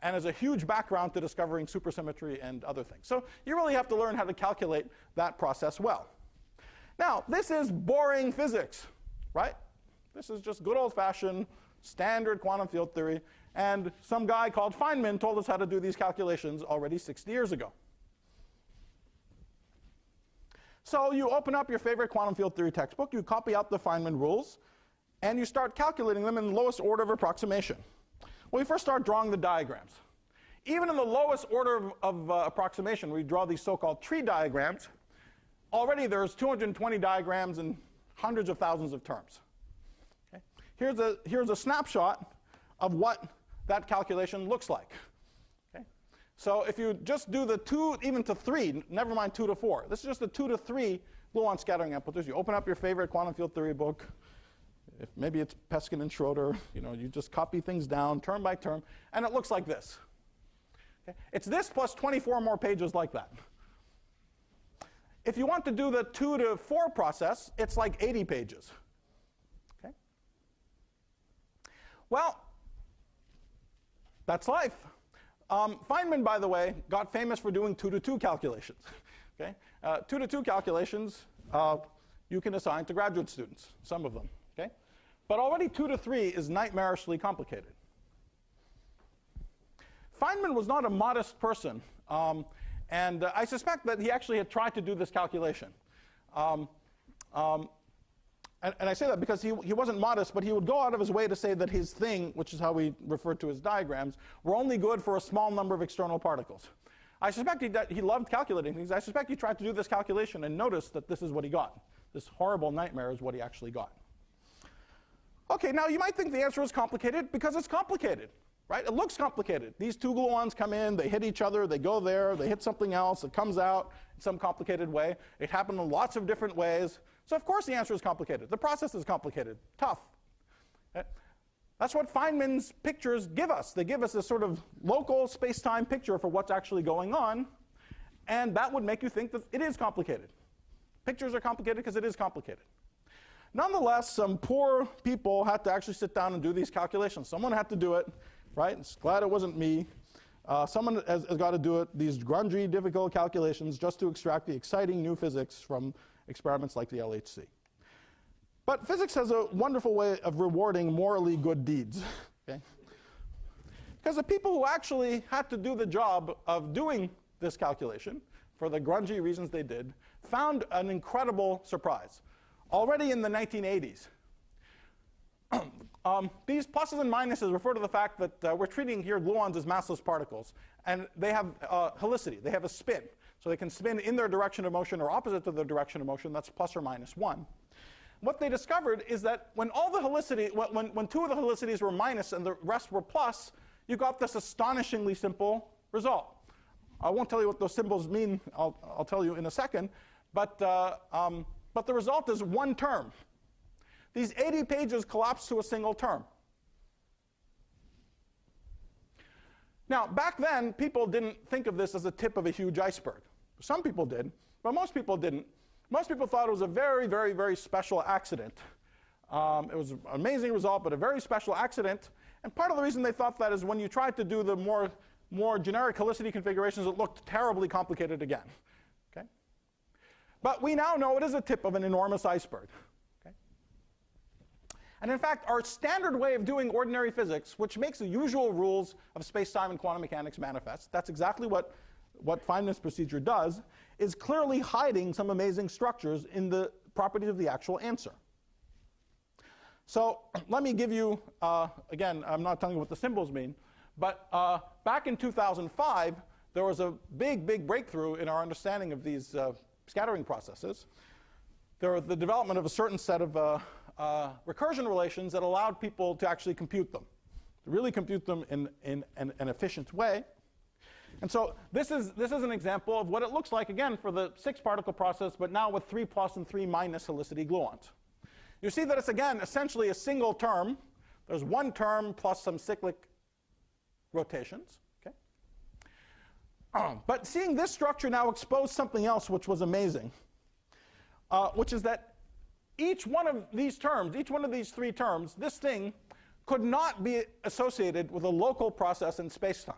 and is a huge background to discovering supersymmetry and other things. So you really have to learn how to calculate that process well. Now, this is boring physics, right? This is just good old-fashioned standard quantum field theory, and some guy called Feynman told us how to do these calculations already 60 years ago. So you open up your favorite quantum field theory textbook, you copy out the Feynman rules, and you start calculating them in the lowest order of approximation. Well, we first start drawing the diagrams. Even in the lowest order of approximation, we draw these so-called tree diagrams. Already there's 220 diagrams and hundreds of thousands of terms. Okay? Here's a snapshot of what that calculation looks like. Okay? So if you just do the 2 even to 3, never mind 2 to 4, this is just the 2 to 3 gluon scattering amplitudes. You open up your favorite quantum field theory book. If maybe it's Peskin and Schroeder, you just copy things down term by term, and it looks like this. Okay? It's this plus 24 more pages like that. If you want to do the 2 to 4 process, it's like 80 pages. Okay? Well, that's life. Feynman, by the way, got famous for doing 2 to 2 calculations. Okay? 2 to 2 calculations you can assign to graduate students, some of them. Okay? But already 2 to 3 is nightmarishly complicated. Feynman was not a modest person. And I suspect that he actually had tried to do this calculation. And I say that because he wasn't modest, but he would go out of his way to say that his thing, which is how we refer to his diagrams, were only good for a small number of external particles. I suspect he loved calculating things. I suspect he tried to do this calculation and noticed that this is what he got. This horrible nightmare is what he actually got. OK, now you might think the answer is complicated because it's complicated. Right? It looks complicated. These 2 gluons come in, they hit each other, they go there, they hit something else, it comes out in some complicated way. It happened in lots of different ways. So of course the answer is complicated. The process is complicated, tough. That's what Feynman's pictures give us. They give us a sort of local space-time picture for what's actually going on, and that would make you think that it is complicated. Pictures are complicated because it is complicated. Nonetheless, some poor people had to actually sit down and do these calculations. Someone had to do it. Right? It's glad it wasn't me. Someone has got to do it, these grungy, difficult calculations just to extract the exciting new physics from experiments like the LHC. But physics has a wonderful way of rewarding morally good deeds. Okay? Because the people who actually had to do the job of doing this calculation, for the grungy reasons they did, found an incredible surprise. Already in the 1980s, These pluses and minuses refer to the fact that we're treating here gluons as massless particles. And they have helicity. They have a spin. So they can spin in their direction of motion or opposite to their direction of motion. That's plus or minus 1. What they discovered is that when all the helicity, when two of the helicities were minus and the rest were plus, you got this astonishingly simple result. I won't tell you what those symbols mean. I'll tell you in a second. But the result is one term. These 80 pages collapse to a single term. Now, back then, people didn't think of this as a tip of a huge iceberg. Some people did, but most people didn't. Most people thought it was a very, very, very special accident. It was an amazing result, but a very special accident. And part of the reason they thought that is when you tried to do the more generic helicity configurations, it looked terribly complicated again. Okay? But we now know it is a tip of an enormous iceberg. Okay? And in fact, our standard way of doing ordinary physics, which makes the usual rules of space-time and quantum mechanics manifest, that's exactly what Feynman's procedure does, is clearly hiding some amazing structures in the properties of the actual answer. So let me give you, again, I'm not telling you what the symbols mean, but back in 2005, there was a big, big breakthrough in our understanding of these scattering processes. There was the development of a certain set of recursion relations that allowed people to actually compute them, to really compute them in an efficient way. And so this is an example of what it looks like, again, for the 6-particle process, but now with 3 plus and 3 minus helicity gluons. You see that it's, again, essentially a single term. There's one term plus some cyclic rotations. Okay? But seeing this structure now exposed something else which was amazing, which is that each one of these terms, each one of these 3 terms, this thing could not be associated with a local process in space-time.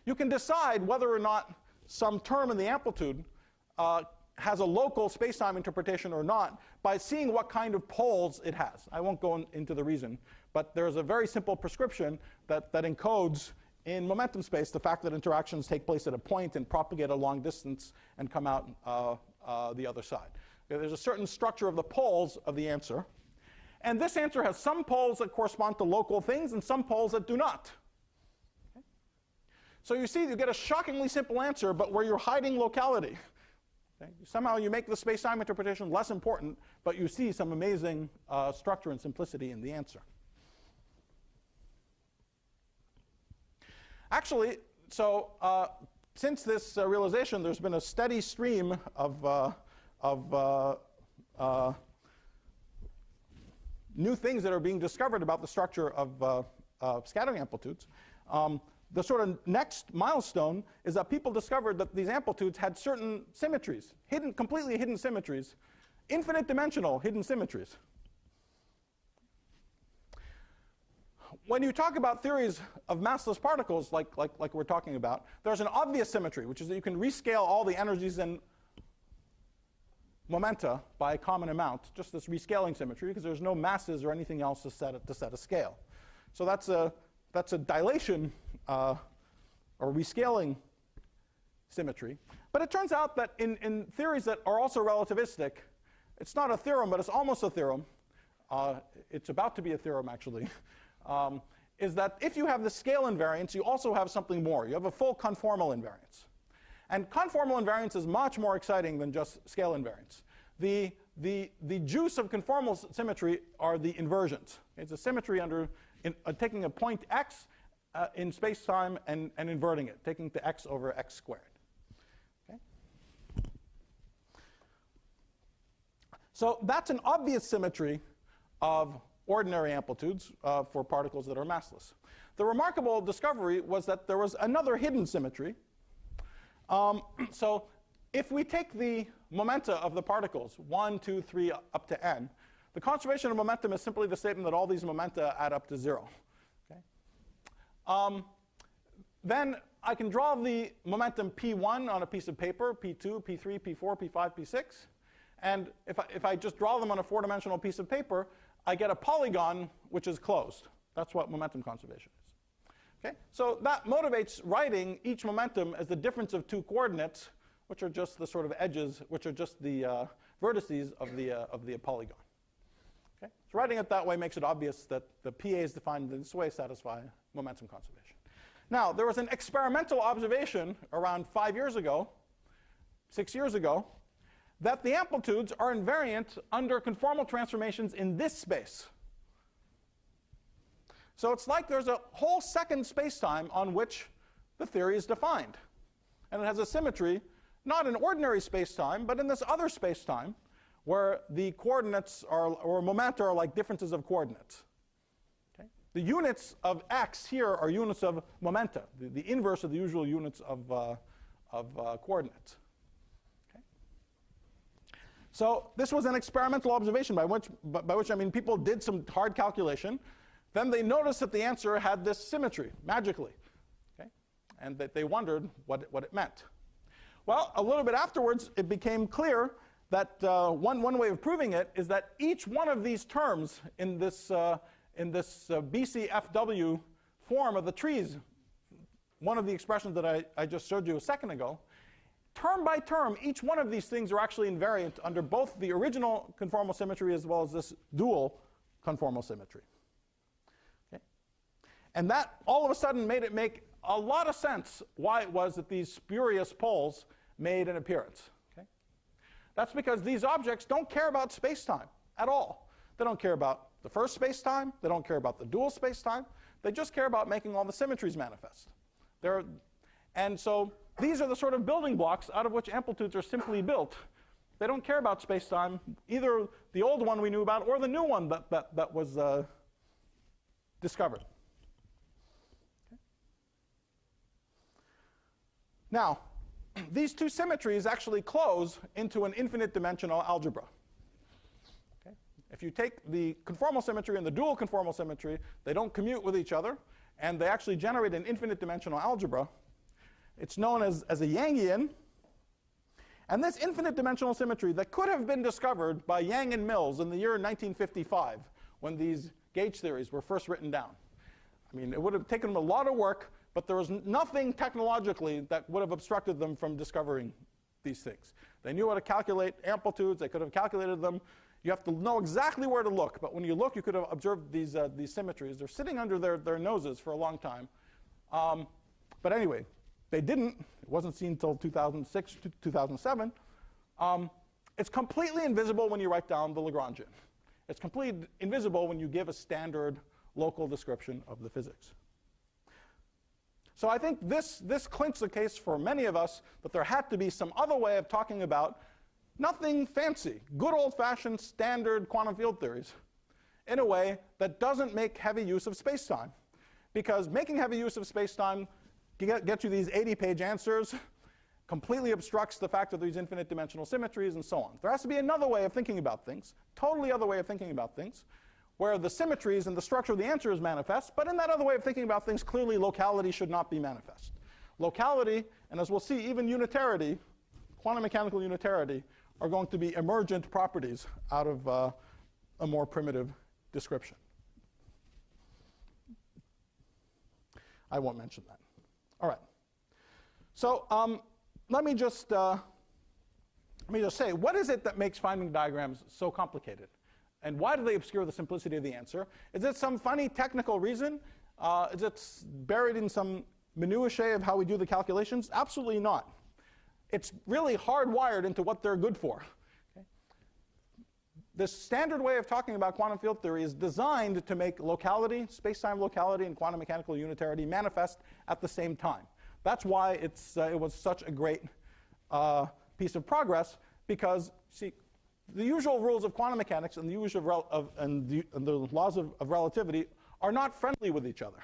You can decide whether or not some term in the amplitude has a local space-time interpretation or not by seeing what kind of poles it has. I won't go into the reason, but there's a very simple prescription that encodes in momentum space the fact that interactions take place at a point and propagate a long distance and come out the other side. Okay, there's a certain structure of the poles of the answer. And this answer has some poles that correspond to local things and some poles that do not. Okay? So you see, you get a shockingly simple answer, but where you're hiding locality. Okay? Somehow you make the space-time interpretation less important, but you see some amazing structure and simplicity in the answer. Actually, so since this realization, there's been a steady stream of new things that are being discovered about the structure of scattering amplitudes. The sort of next milestone is that people discovered that these amplitudes had certain symmetries, completely hidden symmetries, infinite dimensional hidden symmetries. When you talk about theories of massless particles, like we're talking about, there's an obvious symmetry, which is that you can rescale all the energies and momenta by a common amount, just this rescaling symmetry, because there's no masses or anything else to set a scale. So that's a dilation or rescaling symmetry. But it turns out that in theories that are also relativistic, it's not a theorem, but it's almost a theorem. It's about to be a theorem, actually. Is that if you have the scale invariance, you also have something more. You have a full conformal invariance. And conformal invariance is much more exciting than just scale invariance. The juice of conformal symmetry are the inversions. It's a symmetry under taking a point x in space-time and inverting it, taking the x over x squared. Okay? So that's an obvious symmetry of ordinary amplitudes for particles that are massless. The remarkable discovery was that there was another hidden symmetry. So if we take the momenta of the particles, 1, 2, 3, up to n, the conservation of momentum is simply the statement that all these momenta add up to 0. Okay? Then I can draw the momentum p1 on a piece of paper, p2, p3, p4, p5, p6. And if I just draw them on a 4-dimensional piece of paper, I get a polygon which is closed. That's what momentum conservation is. Okay? So that motivates writing each momentum as the difference of 2 coordinates, which are just the sort of edges, which are just the vertices of the polygon. Okay? It's writing it that way makes it obvious that the PAs defined in this way satisfy momentum conservation. Now, there was an experimental observation around 5 years ago, 6 years ago, that the amplitudes are invariant under conformal transformations in this space. So it's like there's a whole second spacetime on which the theory is defined. And it has a symmetry, not in ordinary spacetime, but in this other spacetime, where the coordinates are, or momenta are like differences of coordinates. Okay? The units of x here are units of momenta, the inverse of the usual units of coordinates. Okay? So this was an experimental observation by which I mean people did some hard calculation. Then they noticed that the answer had this symmetry, magically. Okay? And that they wondered what it meant. Well, a little bit afterwards, it became clear that one way of proving it is that each one of these terms in this BCFW form of the trees, one of the expressions that I just showed you a second ago, term by term, each one of these things are actually invariant under both the original conformal symmetry as well as this dual conformal symmetry. Okay? And that all of a sudden made it make a lot of sense why it was that these spurious poles made an appearance. That's because these objects don't care about space-time at all. They don't care about the first space-time. They don't care about the dual space-time. They just care about making all the symmetries manifest. And so these are the sort of building blocks out of which amplitudes are simply built. They don't care about space-time, either the old one we knew about or the new one that was discovered. Okay. Now, these two symmetries actually close into an infinite dimensional algebra. Okay? If you take the conformal symmetry and the dual conformal symmetry, they don't commute with each other, and they actually generate an infinite dimensional algebra. It's known as a Yangian. And this infinite dimensional symmetry that could have been discovered by Yang and Mills in the year 1955, when these gauge theories were first written down. I mean, it would have taken them a lot of work, but there was nothing technologically that would have obstructed them from discovering these things. They knew how to calculate amplitudes. They could have calculated them. You have to know exactly where to look. But when you look, you could have observed these symmetries. They're sitting under their noses for a long time. But anyway, they didn't. It wasn't seen until 2006, 2007. It's completely invisible when you write down the Lagrangian. It's completely invisible when you give a standard local description of the physics. So I think this clinches the case for many of us that there had to be some other way of talking about nothing fancy, good old-fashioned standard quantum field theories in a way that doesn't make heavy use of spacetime. Because making heavy use of spacetime gets you these 80-page answers, completely obstructs the fact of these infinite dimensional symmetries, and so on. There has to be another way of thinking about things, totally other way of thinking about things, where the symmetries and the structure of the answer is manifest, but in that other way of thinking about things, clearly locality should not be manifest. Locality, and as we'll see, even unitarity, quantum mechanical unitarity, are going to be emergent properties out of a more primitive description. I won't mention that. All right. So let me just say, what is it that makes finding diagrams so complicated? And why do they obscure the simplicity of the answer? Is it some funny technical reason? Is it buried in some minutiae of how we do the calculations? Absolutely not. It's really hardwired into what they're good for. Okay? The standard way of talking about quantum field theory is designed to make locality, space-time locality, and quantum mechanical unitarity manifest at the same time. That's why it was such a great piece of progress, because, see, the usual rules of quantum mechanics and the usual and the laws of relativity are not friendly with each other.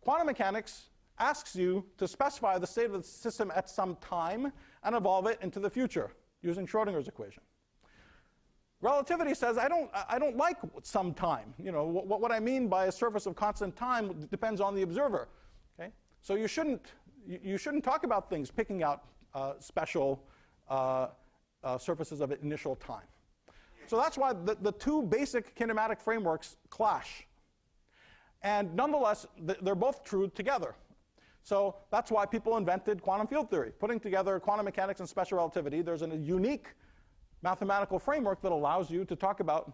Quantum mechanics asks you to specify the state of the system at some time and evolve it into the future using Schrodinger's equation. Relativity says I don't like some time. You know, what I mean by a surface of constant time depends on the observer. Okay? So you shouldn't talk about things picking out special surfaces of initial time. So that's why the two basic kinematic frameworks clash. And nonetheless, they're both true together. So that's why people invented quantum field theory, putting together quantum mechanics and special relativity. There's a unique mathematical framework that allows you to talk about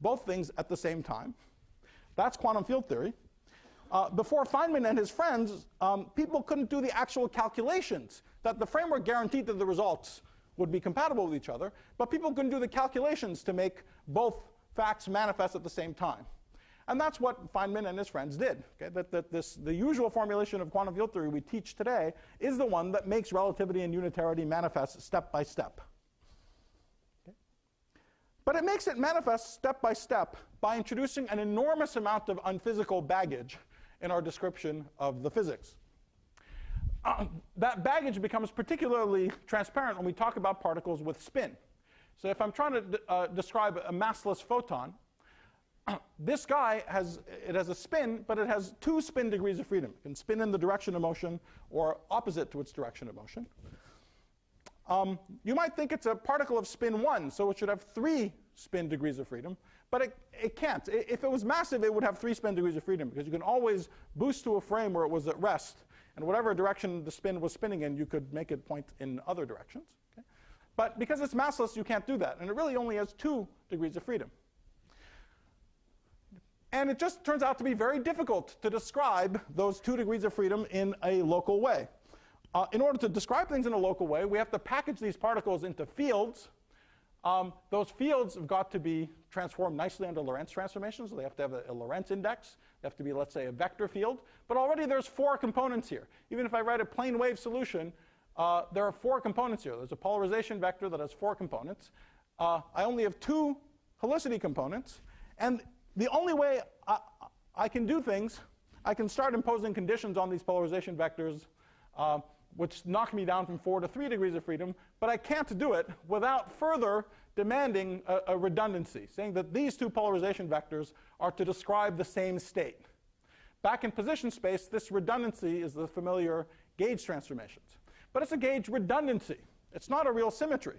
both things at the same time. That's quantum field theory. Before Feynman and his friends, people couldn't do the actual calculations. That the framework guaranteed that the results would be compatible with each other, but people couldn't do the calculations to make both facts manifest at the same time. And that's what Feynman and his friends did. Okay? The usual formulation of quantum field theory we teach today is the one that makes relativity and unitarity manifest step by step. Okay? But it makes it manifest step by step by introducing an enormous amount of unphysical baggage in our description of the physics. That baggage becomes particularly transparent when we talk about particles with spin. So if I'm trying to describe a massless photon, this guy has a spin, but it has 2 spin degrees of freedom. It can spin in the direction of motion or opposite to its direction of motion. You might think it's a particle of spin 1, so it should have 3 spin degrees of freedom, but it can't. If it was massive, it would have 3 spin degrees of freedom, because you can always boost to a frame where it was at rest, and whatever direction the spin was spinning in, you could make it point in other directions. Okay? But because it's massless, you can't do that, and it really only has 2 degrees of freedom. And it just turns out to be very difficult to describe those 2 degrees of freedom in a local way. In order to describe things in a local way, we have to package these particles into fields. Those fields have got to be transformed nicely under Lorentz transformations. So they have to have a Lorentz index. They have to be, let's say, a vector field. But already there's 4 components here. Even if I write a plane wave solution, there are 4 components here. There's a polarization vector that has 4 components. I only have 2 helicity components. And the only way I can do things, I can start imposing conditions on these polarization vectors, which knock me down from 4 to 3 degrees of freedom, but I can't do it without further demanding a redundancy, saying that these 2 polarization vectors are to describe the same state. Back in position space, this redundancy is the familiar gauge transformations. But it's a gauge redundancy. It's not a real symmetry.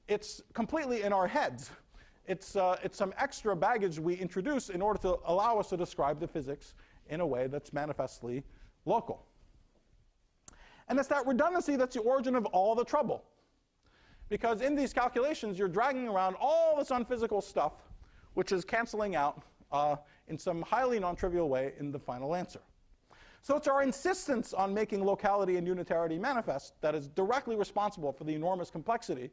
It's completely in our heads. It's some extra baggage we introduce in order to allow us to describe the physics in a way that's manifestly local. And it's that redundancy that's the origin of all the trouble. Because in these calculations, you're dragging around all this unphysical stuff, which is canceling out in some highly non-trivial way in the final answer. So it's our insistence on making locality and unitarity manifest that is directly responsible for the enormous complexity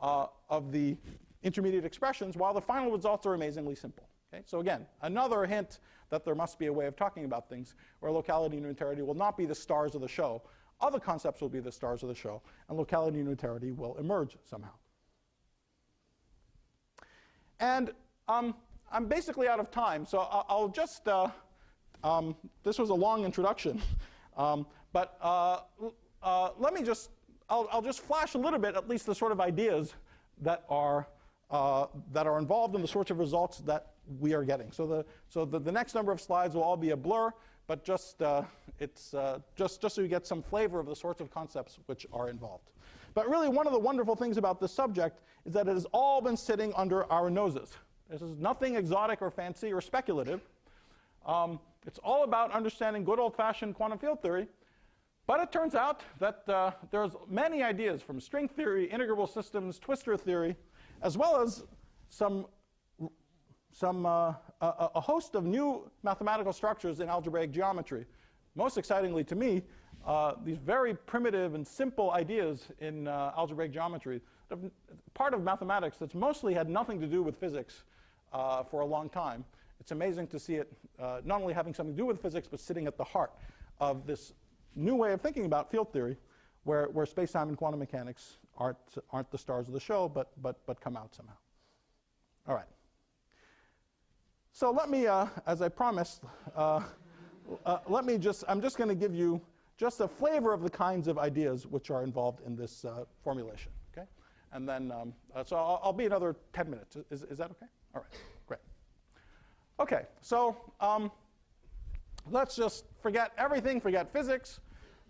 of the intermediate expressions, while the final results are amazingly simple. Okay? So again, another hint that there must be a way of talking about things where locality and unitarity will not be the stars of the show. Other concepts will be the stars of the show, and locality and unitarity will emerge somehow. And I'm basically out of time, so I'll just, this was a long introduction, but let me just, I'll just flash a little bit, at least the sort of ideas that are involved in the sorts of results that we are getting. So the next number of slides will all be a blur, but just so you get some flavor of the sorts of concepts which are involved. But really, one of the wonderful things about this subject is that it has all been sitting under our noses. This is nothing exotic or fancy or speculative. It's all about understanding good old-fashioned quantum field theory. But it turns out that there's many ideas from string theory, integrable systems, twistor theory, as well as a host of new mathematical structures in algebraic geometry. Most excitingly to me, these very primitive and simple ideas in algebraic geometry, part of mathematics that's mostly had nothing to do with physics for a long time. It's amazing to see it not only having something to do with physics, but sitting at the heart of this new way of thinking about field theory, where spacetime and quantum mechanics aren't the stars of the show, but come out somehow. All right. So let me, as I promised, I'm just going to give you just a flavor of the kinds of ideas which are involved in this formulation. Okay, and then so I'll be another 10 minutes. Is that okay? All right, great. Okay, so let's just forget everything, forget physics,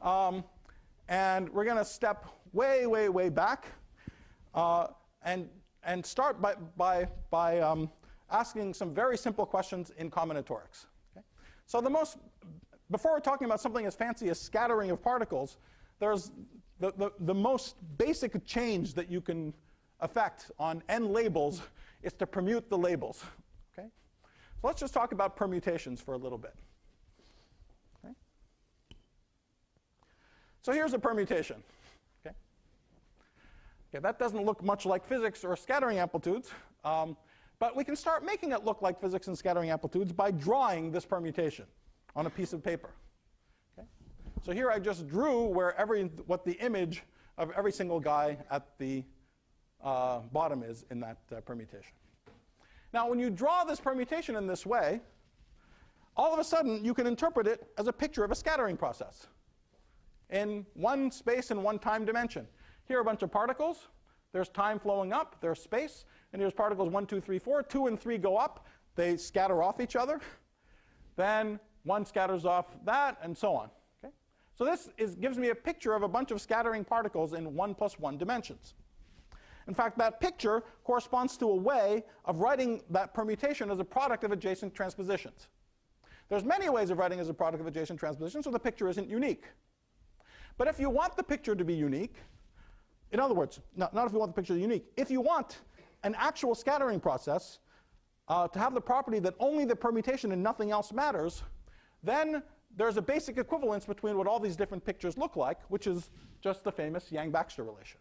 and we're going to step way, way, way back, and start by asking some very simple questions in combinatorics. Okay? So before we're talking about something as fancy as scattering of particles, there's the most basic change that you can affect on n labels is to permute the labels. So let's just talk about permutations for a little bit. Okay? So here's a permutation. Okay? Okay, that doesn't look much like physics or scattering amplitudes, but we can start making it look like physics and scattering amplitudes by drawing this permutation on a piece of paper. Okay? So here I just drew what the image of every single guy at the bottom is in that permutation. Now, when you draw this permutation in this way, all of a sudden you can interpret it as a picture of a scattering process in one space and one time dimension. Here are a bunch of particles. There's time flowing up. There's space. And here's particles 1, 2, 3, 4. 2 and 3 go up. They scatter off each other. Then 1 scatters off that, and so on. Okay? So this gives me a picture of a bunch of scattering particles in 1 + 1 dimensions. In fact, that picture corresponds to a way of writing that permutation as a product of adjacent transpositions. There's many ways of writing as a product of adjacent transpositions, so the picture isn't unique. But if you want the picture to be unique, in other words, not if you want the picture to be unique, if you want an actual scattering process to have the property that only the permutation and nothing else matters, then there's a basic equivalence between what all these different pictures look like, which is just the famous Yang-Baxter relation.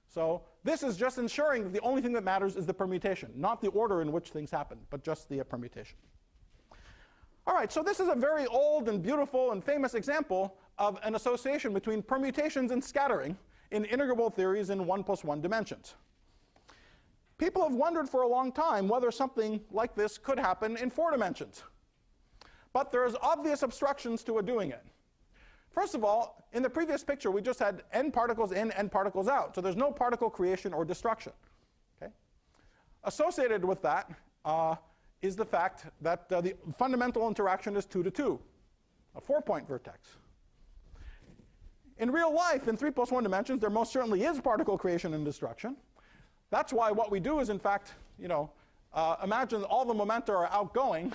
So this is just ensuring that the only thing that matters is the permutation, not the order in which things happen, but just the permutation. All right, so this is a very old and beautiful and famous example of an association between permutations and scattering in integrable theories in 1 + 1 dimensions. People have wondered for a long time whether something like this could happen in 4 dimensions. But there's obvious obstructions to doing it. First of all, in the previous picture, we just had n particles in, n particles out. So there's no particle creation or destruction. Okay? Associated with that is the fact that the fundamental interaction is 2 to 2, a 4-point vertex. In real life, in 3 + 1 dimensions, there most certainly is particle creation and destruction. That's why what we do is, in fact, imagine all the momenta are outgoing,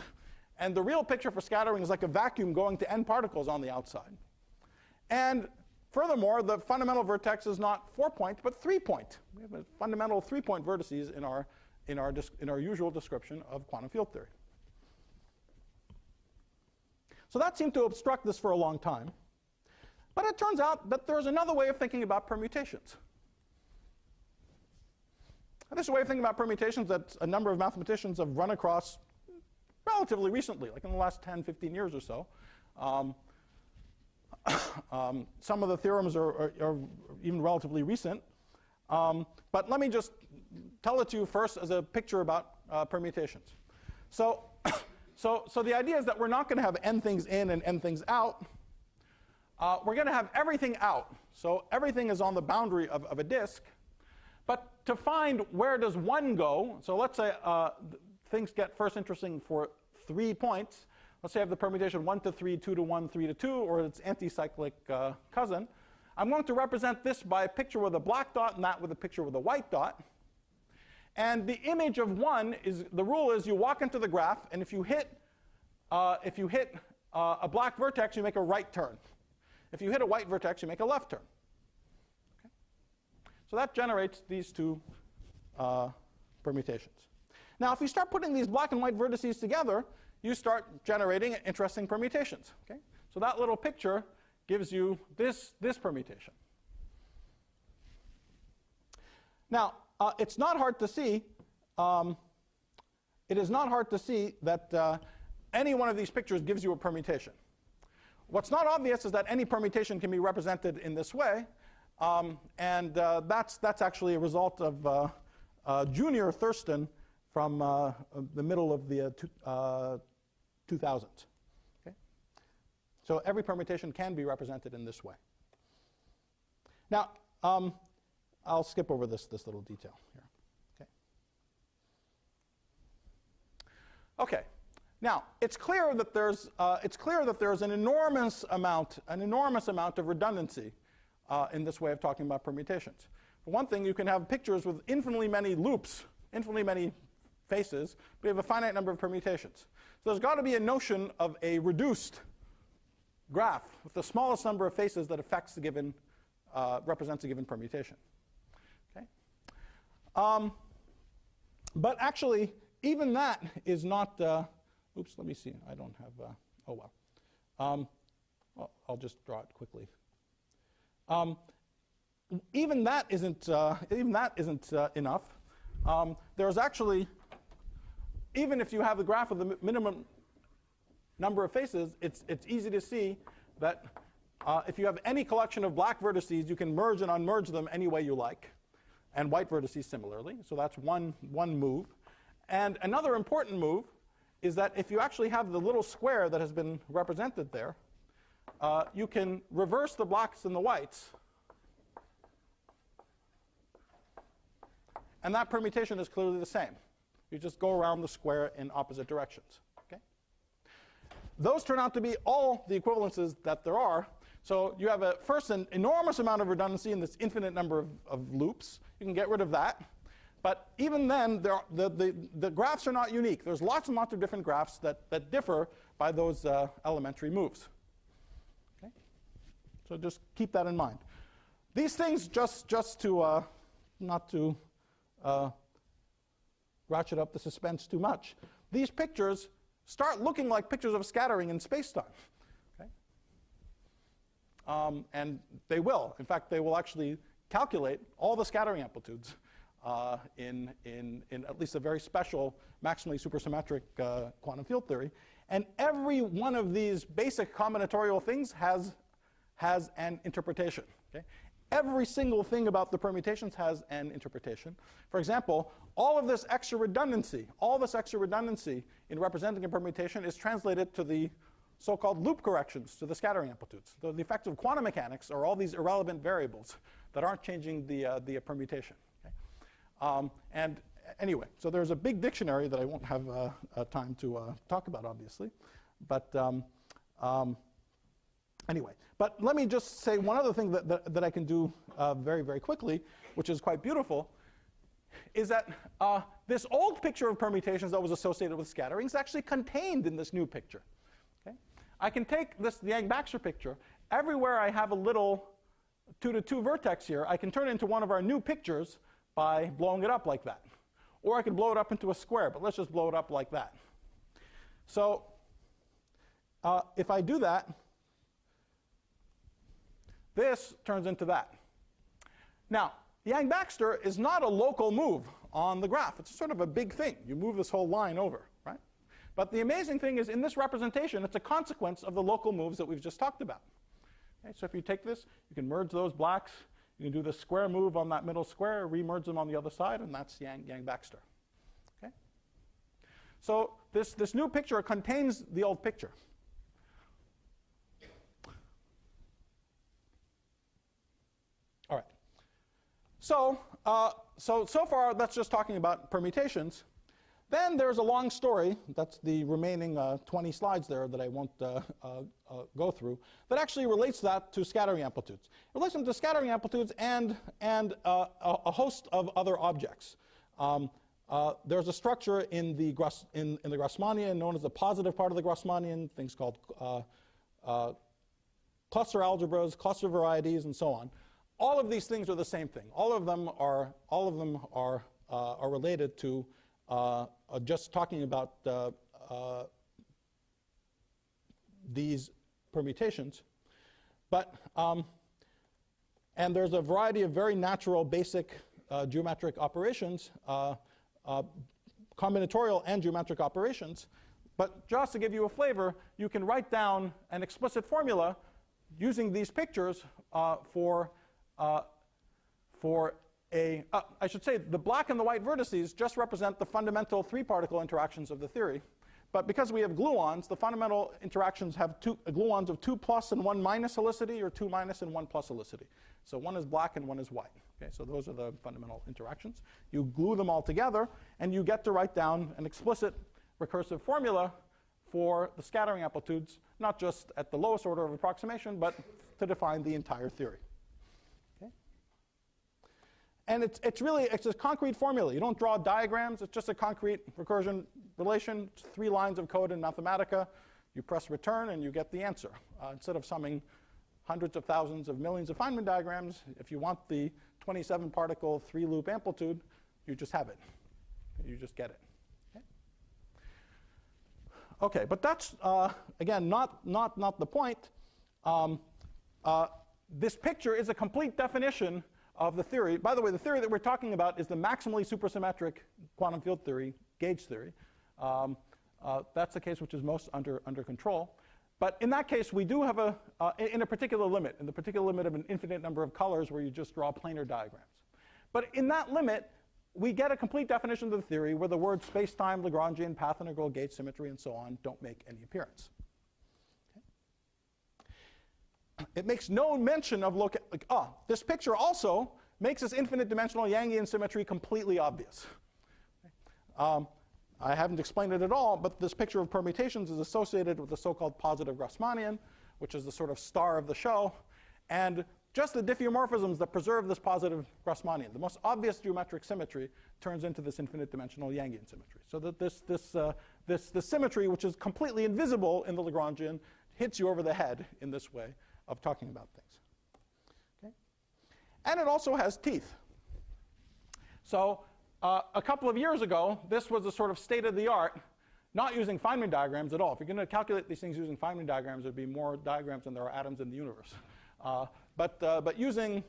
and the real picture for scattering is like a vacuum going to n particles on the outside. And furthermore, the fundamental vertex is not 4-point, but 3-point. We have a fundamental 3-point vertices in our usual description of quantum field theory. So that seemed to obstruct this for a long time. But it turns out that there's another way of thinking about permutations. And this is a way of thinking about permutations that a number of mathematicians have run across relatively recently, like in the last 10, 15 years or so. Some of the theorems are even relatively recent. But let me just tell it to you first as a picture about permutations. So the idea is that we're not going to have n things in and n things out. We're going to have everything out. So everything is on the boundary of a disk. But to find where does 1 go, so let's say things get first interesting for 3 points. Let's say I have the permutation 1 to 3, 2 to 1, 3 to 2, or its anticyclic cousin. I'm going to represent this by a picture with a black dot and that with a picture with a white dot. And the image of 1 is, the rule is you walk into the graph, and if you hit a black vertex, you make a right turn. If you hit a white vertex, you make a left turn. Okay? So that generates these 2 permutations. Now, if you start putting these black and white vertices together, you start generating interesting permutations. Okay? So that little picture gives you this permutation. Now, it's not hard to see. It is not hard to see that any one of these pictures gives you a permutation. What's not obvious is that any permutation can be represented in this way, and that's actually a result of Junior Thurston from the middle of the 2000s. Okay? So every permutation can be represented in this way. Now, I'll skip over this little detail here. Okay. Now, it's clear that there's an enormous amount of redundancy in this way of talking about permutations. For one thing, you can have pictures with infinitely many loops, infinitely many faces, but you have a finite number of permutations. So there's got to be a notion of a reduced graph with the smallest number of faces that affects the given, represents a given permutation. Okay? But actually, even that is not, oops, let me see. I don't have, oh well. I'll just draw it quickly. Even that isn't enough. There's actually, even if you have the graph of the minimum number of faces, it's easy to see that if you have any collection of black vertices, you can merge and unmerge them any way you like, and white vertices similarly. So that's one move. And another important move is that if you actually have the little square that has been represented there, you can reverse the blacks and the whites. And that permutation is clearly the same. You just go around the square in opposite directions. Okay? Those turn out to be all the equivalences that there are. So you have first an enormous amount of redundancy in this infinite number of loops. You can get rid of that. But even then, the graphs are not unique. There's lots and lots of different graphs that differ by those elementary moves. Okay? So just keep that in mind. These things, just to not to ratchet up the suspense too much, these pictures start looking like pictures of scattering in spacetime. Okay? And they will. In fact, they will actually calculate all the scattering amplitudes in at least a very special maximally supersymmetric quantum field theory. And every one of these basic combinatorial things has an interpretation. Okay? Every single thing about the permutations has an interpretation. For example, all this extra redundancy in representing a permutation is translated to the so-called loop corrections to the scattering amplitudes. The effects of quantum mechanics are all these irrelevant variables that aren't changing the permutation. Okay? And anyway, so there's a big dictionary that I won't have time to talk about, obviously. But anyway, but let me just say one other thing that I can do very, very quickly, which is quite beautiful, is that this old picture of permutations that was associated with scattering is actually contained in this new picture. Okay? I can take the Yang-Baxter picture. Everywhere I have a little 2-to-2 vertex here, I can turn it into one of our new pictures by blowing it up like that. Or I could blow it up into a square, but let's just blow it up like that. So if I do that, this turns into that. Now, Yang-Baxter is not a local move on the graph. It's sort of a big thing. You move this whole line over, right? But the amazing thing is in this representation, it's a consequence of the local moves that we've just talked about. Okay, so if you take this, you can merge those blacks. You can do the square move on that middle square, remerge them on the other side, and that's Yang-Baxter. Okay? So this new picture contains the old picture. All right. So far, that's just talking about permutations. Then there's a long story. That's the remaining 20 slides there that I won't go through. That actually relates that to scattering amplitudes. It relates them to scattering amplitudes and a host of other objects. There's a structure in the Grassmannian known as the positive part of the Grassmannian, things called cluster algebras, cluster varieties, and so on. All of these things are the same thing. All of them are related to just talking about these permutations. But and there's a variety of very natural, basic geometric operations, combinatorial and geometric operations. But just to give you a flavor, you can write down an explicit formula using these pictures for I should say the black and the white vertices just represent the fundamental three-particle interactions of the theory. But because we have gluons, the fundamental interactions have gluons of 2 plus and 1 minus helicity, or 2 minus and 1 plus helicity. So one is black and one is white. Okay, so those are the fundamental interactions. You glue them all together, and you get to write down an explicit recursive formula for the scattering amplitudes, not just at the lowest order of approximation, but to define the entire theory. And it's a concrete formula. You don't draw diagrams. It's just a concrete recursion relation. It's 3 lines of code in Mathematica. You press return, and you get the answer. Instead of summing hundreds of thousands of millions of Feynman diagrams, if you want the 27-particle 3-loop amplitude, you just have it. You just get it. Okay? Okay, but that's, again, not the point. This picture is a complete definition of the theory. By the way, the theory that we're talking about is the maximally supersymmetric quantum field theory, gauge theory. That's the case which is most under control. But in that case, we do have in a particular limit, in the particular limit of an infinite number of colors where you just draw planar diagrams. But in that limit, we get a complete definition of the theory where the words spacetime, Lagrangian, path integral, gauge symmetry, and so on don't make any appearance. Okay. It makes no mention of this picture also makes this infinite dimensional Yangian symmetry completely obvious. I haven't explained it at all, but this picture of permutations is associated with the so-called positive Grassmannian, which is the sort of star of the show, and just the diffeomorphisms that preserve this positive Grassmannian. The most obvious geometric symmetry turns into this infinite dimensional Yangian symmetry. So that this symmetry, which is completely invisible in the Lagrangian, hits you over the head in this way of talking about things. Okay? And it also has teeth. So a couple of years ago, this was a sort of state of the art, not using Feynman diagrams at all. If you're going to calculate these things using Feynman diagrams, there'd be more diagrams than there are atoms in the universe. But using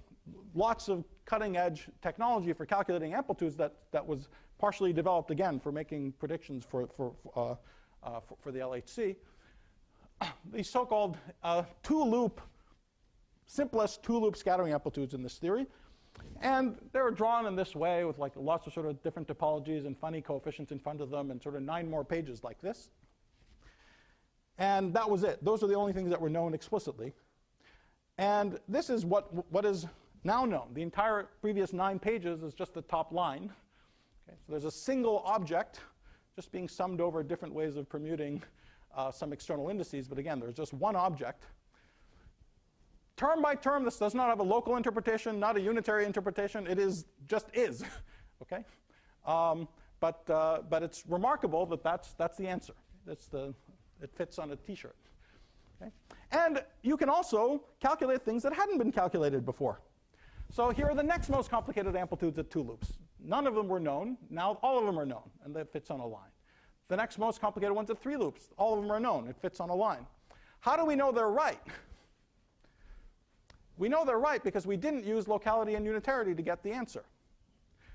lots of cutting-edge technology for calculating amplitudes that was partially developed, again, for making predictions for the LHC, these so-called simplest two-loop scattering amplitudes in this theory. And they were drawn in this way with like lots of sort of different topologies and funny coefficients in front of them and sort of 9 more pages like this. And that was it. Those are the only things that were known explicitly. And this is what is now known. The entire previous 9 pages is just the top line. Okay, so there's a single object just being summed over different ways of permuting some external indices. But again, there's just one object. Term by term, this does not have a local interpretation, not a unitary interpretation. It just is. Okay? But it's remarkable that that's the answer. It fits on a T-shirt. Okay? And you can also calculate things that hadn't been calculated before. So here are the next most complicated amplitudes at 2 loops. None of them were known. Now all of them are known, and that fits on a line. The next most complicated ones at 3 loops. All of them are known. It fits on a line. How do we know they're right? We know they're right because we didn't use locality and unitarity to get the answer.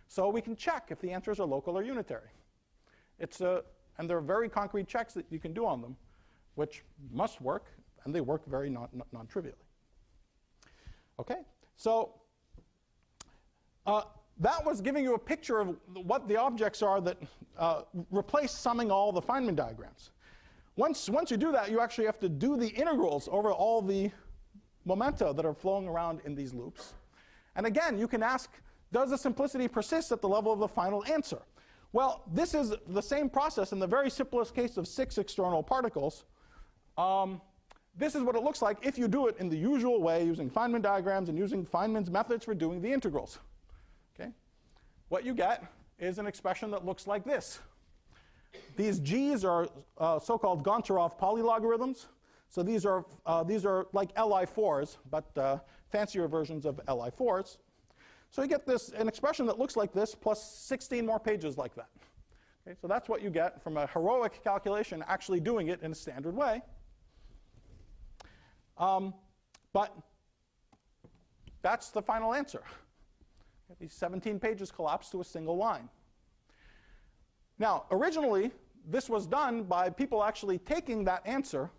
So we can check if the answers are local or unitary. And there are very concrete checks that you can do on them, which must work, and they work very non-trivially. Okay, so that was giving you a picture of what the objects are that replace summing all the Feynman diagrams. Once you do that, you actually have to do the integrals over all the momenta that are flowing around in these loops. And again, you can ask, does the simplicity persist at the level of the final answer? Well, this is the same process in the very simplest case of 6 external particles. This is what it looks like if you do it in the usual way, using Feynman diagrams and using Feynman's methods for doing the integrals. Okay? What you get is an expression that looks like this. These G's are so-called Goncharov polylogarithms. So these are like Li4s, but fancier versions of Li4s. So you get an expression that looks like this plus 16 more pages like that. Okay, so that's what you get from a heroic calculation actually doing it in a standard way. But that's the final answer. Okay, these 17 pages collapse to a single line. Now, originally, this was done by people actually taking that answer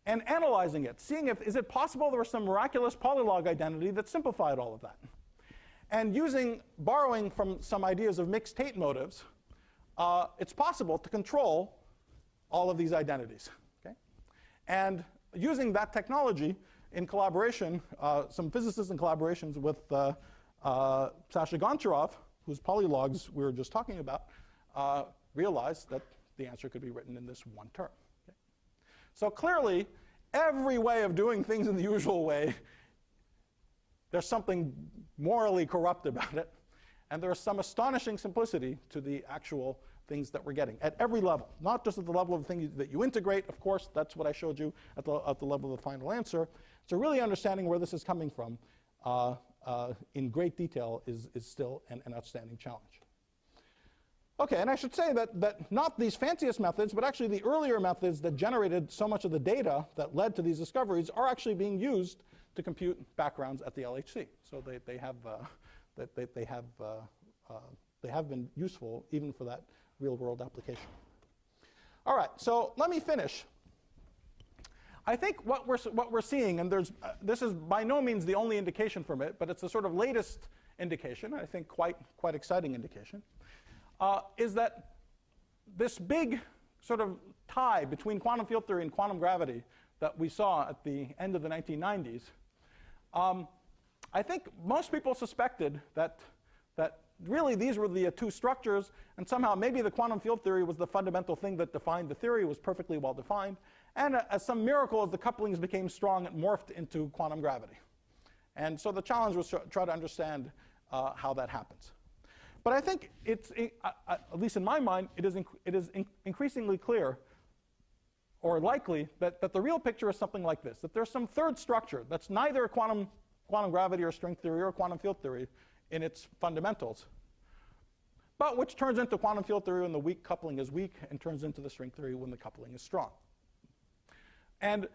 and analyzing it, seeing is it possible there was some miraculous polylog identity that simplified all of that. And borrowing from some ideas of mixed Tate motives, it's possible to control all of these identities. Okay? And using that technology in collaboration, some physicists in collaborations with Sasha Goncharov, whose polylogs we were just talking about, realized that the answer could be written in this one term. Okay? So clearly, every way of doing things in the usual way, there's something morally corrupt about it. And there's some astonishing simplicity to the actual things that we're getting at every level, not just at the level of the thing that you integrate. Of course, that's what I showed you at the level of the final answer. So really understanding where this is coming from in great detail is still an outstanding challenge. Okay, and I should say that not these fanciest methods, but actually the earlier methods that generated so much of the data that led to these discoveries are actually being used to compute backgrounds at the LHC. So they have been useful even for that real-world application. All right, so let me finish. I think what we're seeing, and this is by no means the only indication from it, but it's the sort of latest indication, I think quite exciting indication, is that this big sort of tie between quantum field theory and quantum gravity that we saw at the end of the 1990s, I think most people suspected that really these were the two structures, and somehow maybe the quantum field theory was the fundamental thing that defined the theory, was perfectly well defined, and as some miracle, as the couplings became strong, it morphed into quantum gravity. And so the challenge was to try to understand how that happens. But I think it's, at least in my mind, it is increasingly clear, or likely, that the real picture is something like this, that there's some third structure that's neither quantum gravity or string theory or quantum field theory in its fundamentals, but which turns into quantum field theory when the weak coupling is weak and turns into the string theory when the coupling is strong. And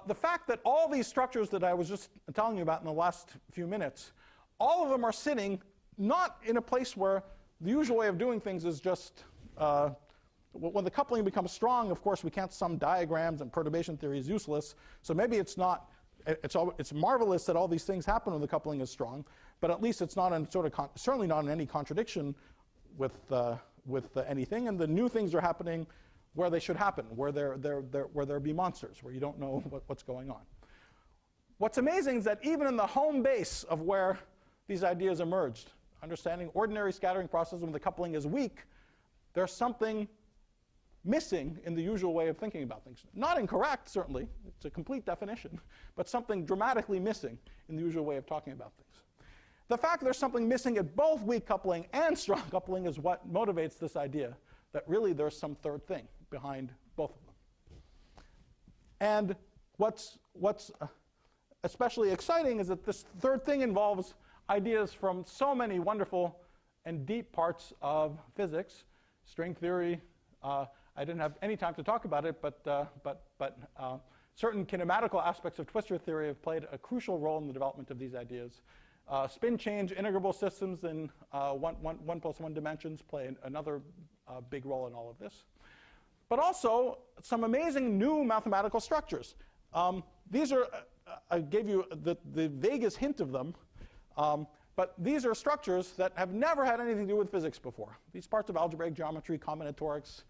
the fact that all these structures that I was just telling you about in the last few minutes, all of them are sitting not in a place where the usual way of doing things is just, when the coupling becomes strong, of course, we can't sum diagrams and perturbation theory is useless. So maybe it's not, it's marvelous that all these things happen when the coupling is strong, but at least it's not in certainly not in any contradiction with anything. And the new things are happening where they should happen, where there be monsters, where you don't know what's going on. What's amazing is that even in the home base of where these ideas emerged, understanding ordinary scattering processes when the coupling is weak, there's something missing in the usual way of thinking about things. Not incorrect, certainly. It's a complete definition, but something dramatically missing in the usual way of talking about things. The fact there's something missing at both weak coupling and strong coupling is what motivates this idea that really there's some third thing behind both of them. And what's especially exciting is that this third thing involves ideas from so many wonderful and deep parts of physics. String theory, I didn't have any time to talk about it, but certain kinematical aspects of twistor theory have played a crucial role in the development of these ideas. Spin change integrable systems in 1+1 dimensions play another big role in all of this. But also some amazing new mathematical structures. These are, I gave you the vaguest hint of them, but these are structures that have never had anything to do with physics before. These parts of algebraic geometry, combinatorics,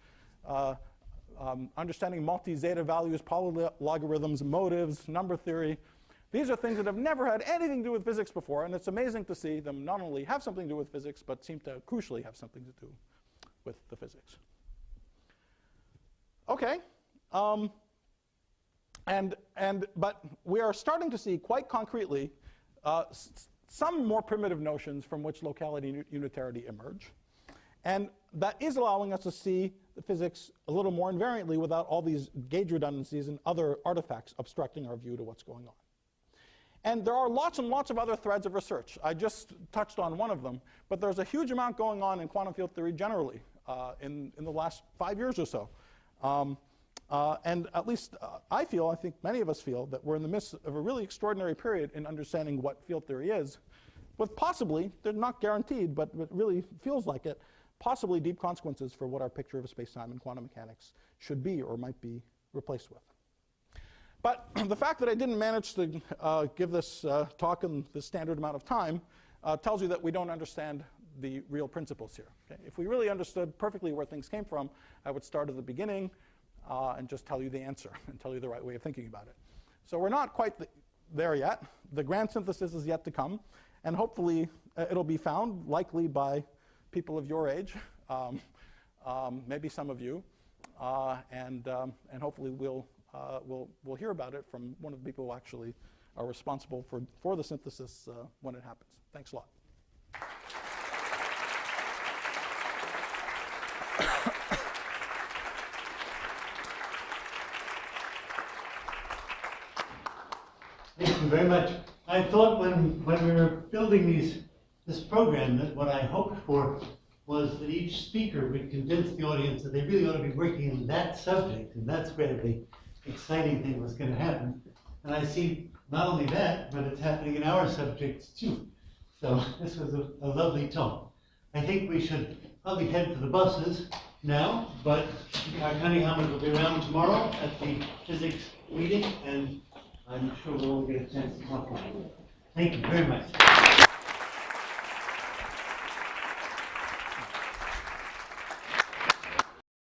understanding multi-zeta values, polylogarithms, motives, number theory. These are things that have never had anything to do with physics before, and it's amazing to see them not only have something to do with physics, but seem to crucially have something to do with the physics. Okay, but we are starting to see quite concretely some more primitive notions from which locality unitarity emerge, and that is allowing us to see the physics a little more invariantly without all these gauge redundancies and other artifacts obstructing our view to what's going on. And there are lots and lots of other threads of research. I just touched on one of them, but there's a huge amount going on in quantum field theory generally in the last 5 years or so. And at least I think many of us feel that we're in the midst of a really extraordinary period in understanding what field theory is, with possibly, they're not guaranteed, but it really feels like it, possibly deep consequences for what our picture of spacetime and quantum mechanics should be or might be replaced with. But the fact that I didn't manage to give this talk in the standard amount of time tells you that we don't understand the real principles here. Okay? If we really understood perfectly where things came from, I would start at the beginning and just tell you the answer and tell you the right way of thinking about it. So we're not quite there yet. The grand synthesis is yet to come, and hopefully it'll be found, likely by people of your age, maybe some of you, and hopefully we'll hear about it from one of the people who actually are responsible for the synthesis when it happens. Thanks a lot. Thank you very much. I thought when we were building this program that what I hoped for was that each speaker would convince the audience that they really ought to be working in that subject, and that's where the exciting thing was going to happen. And I see not only that, but it's happening in our subjects too. So this was a lovely talk. I think we should probably head for the buses now, but Arkani-Hamed will be around tomorrow at the physics meeting, and I'm sure we'll all get a chance to talk to him. Thank you very much.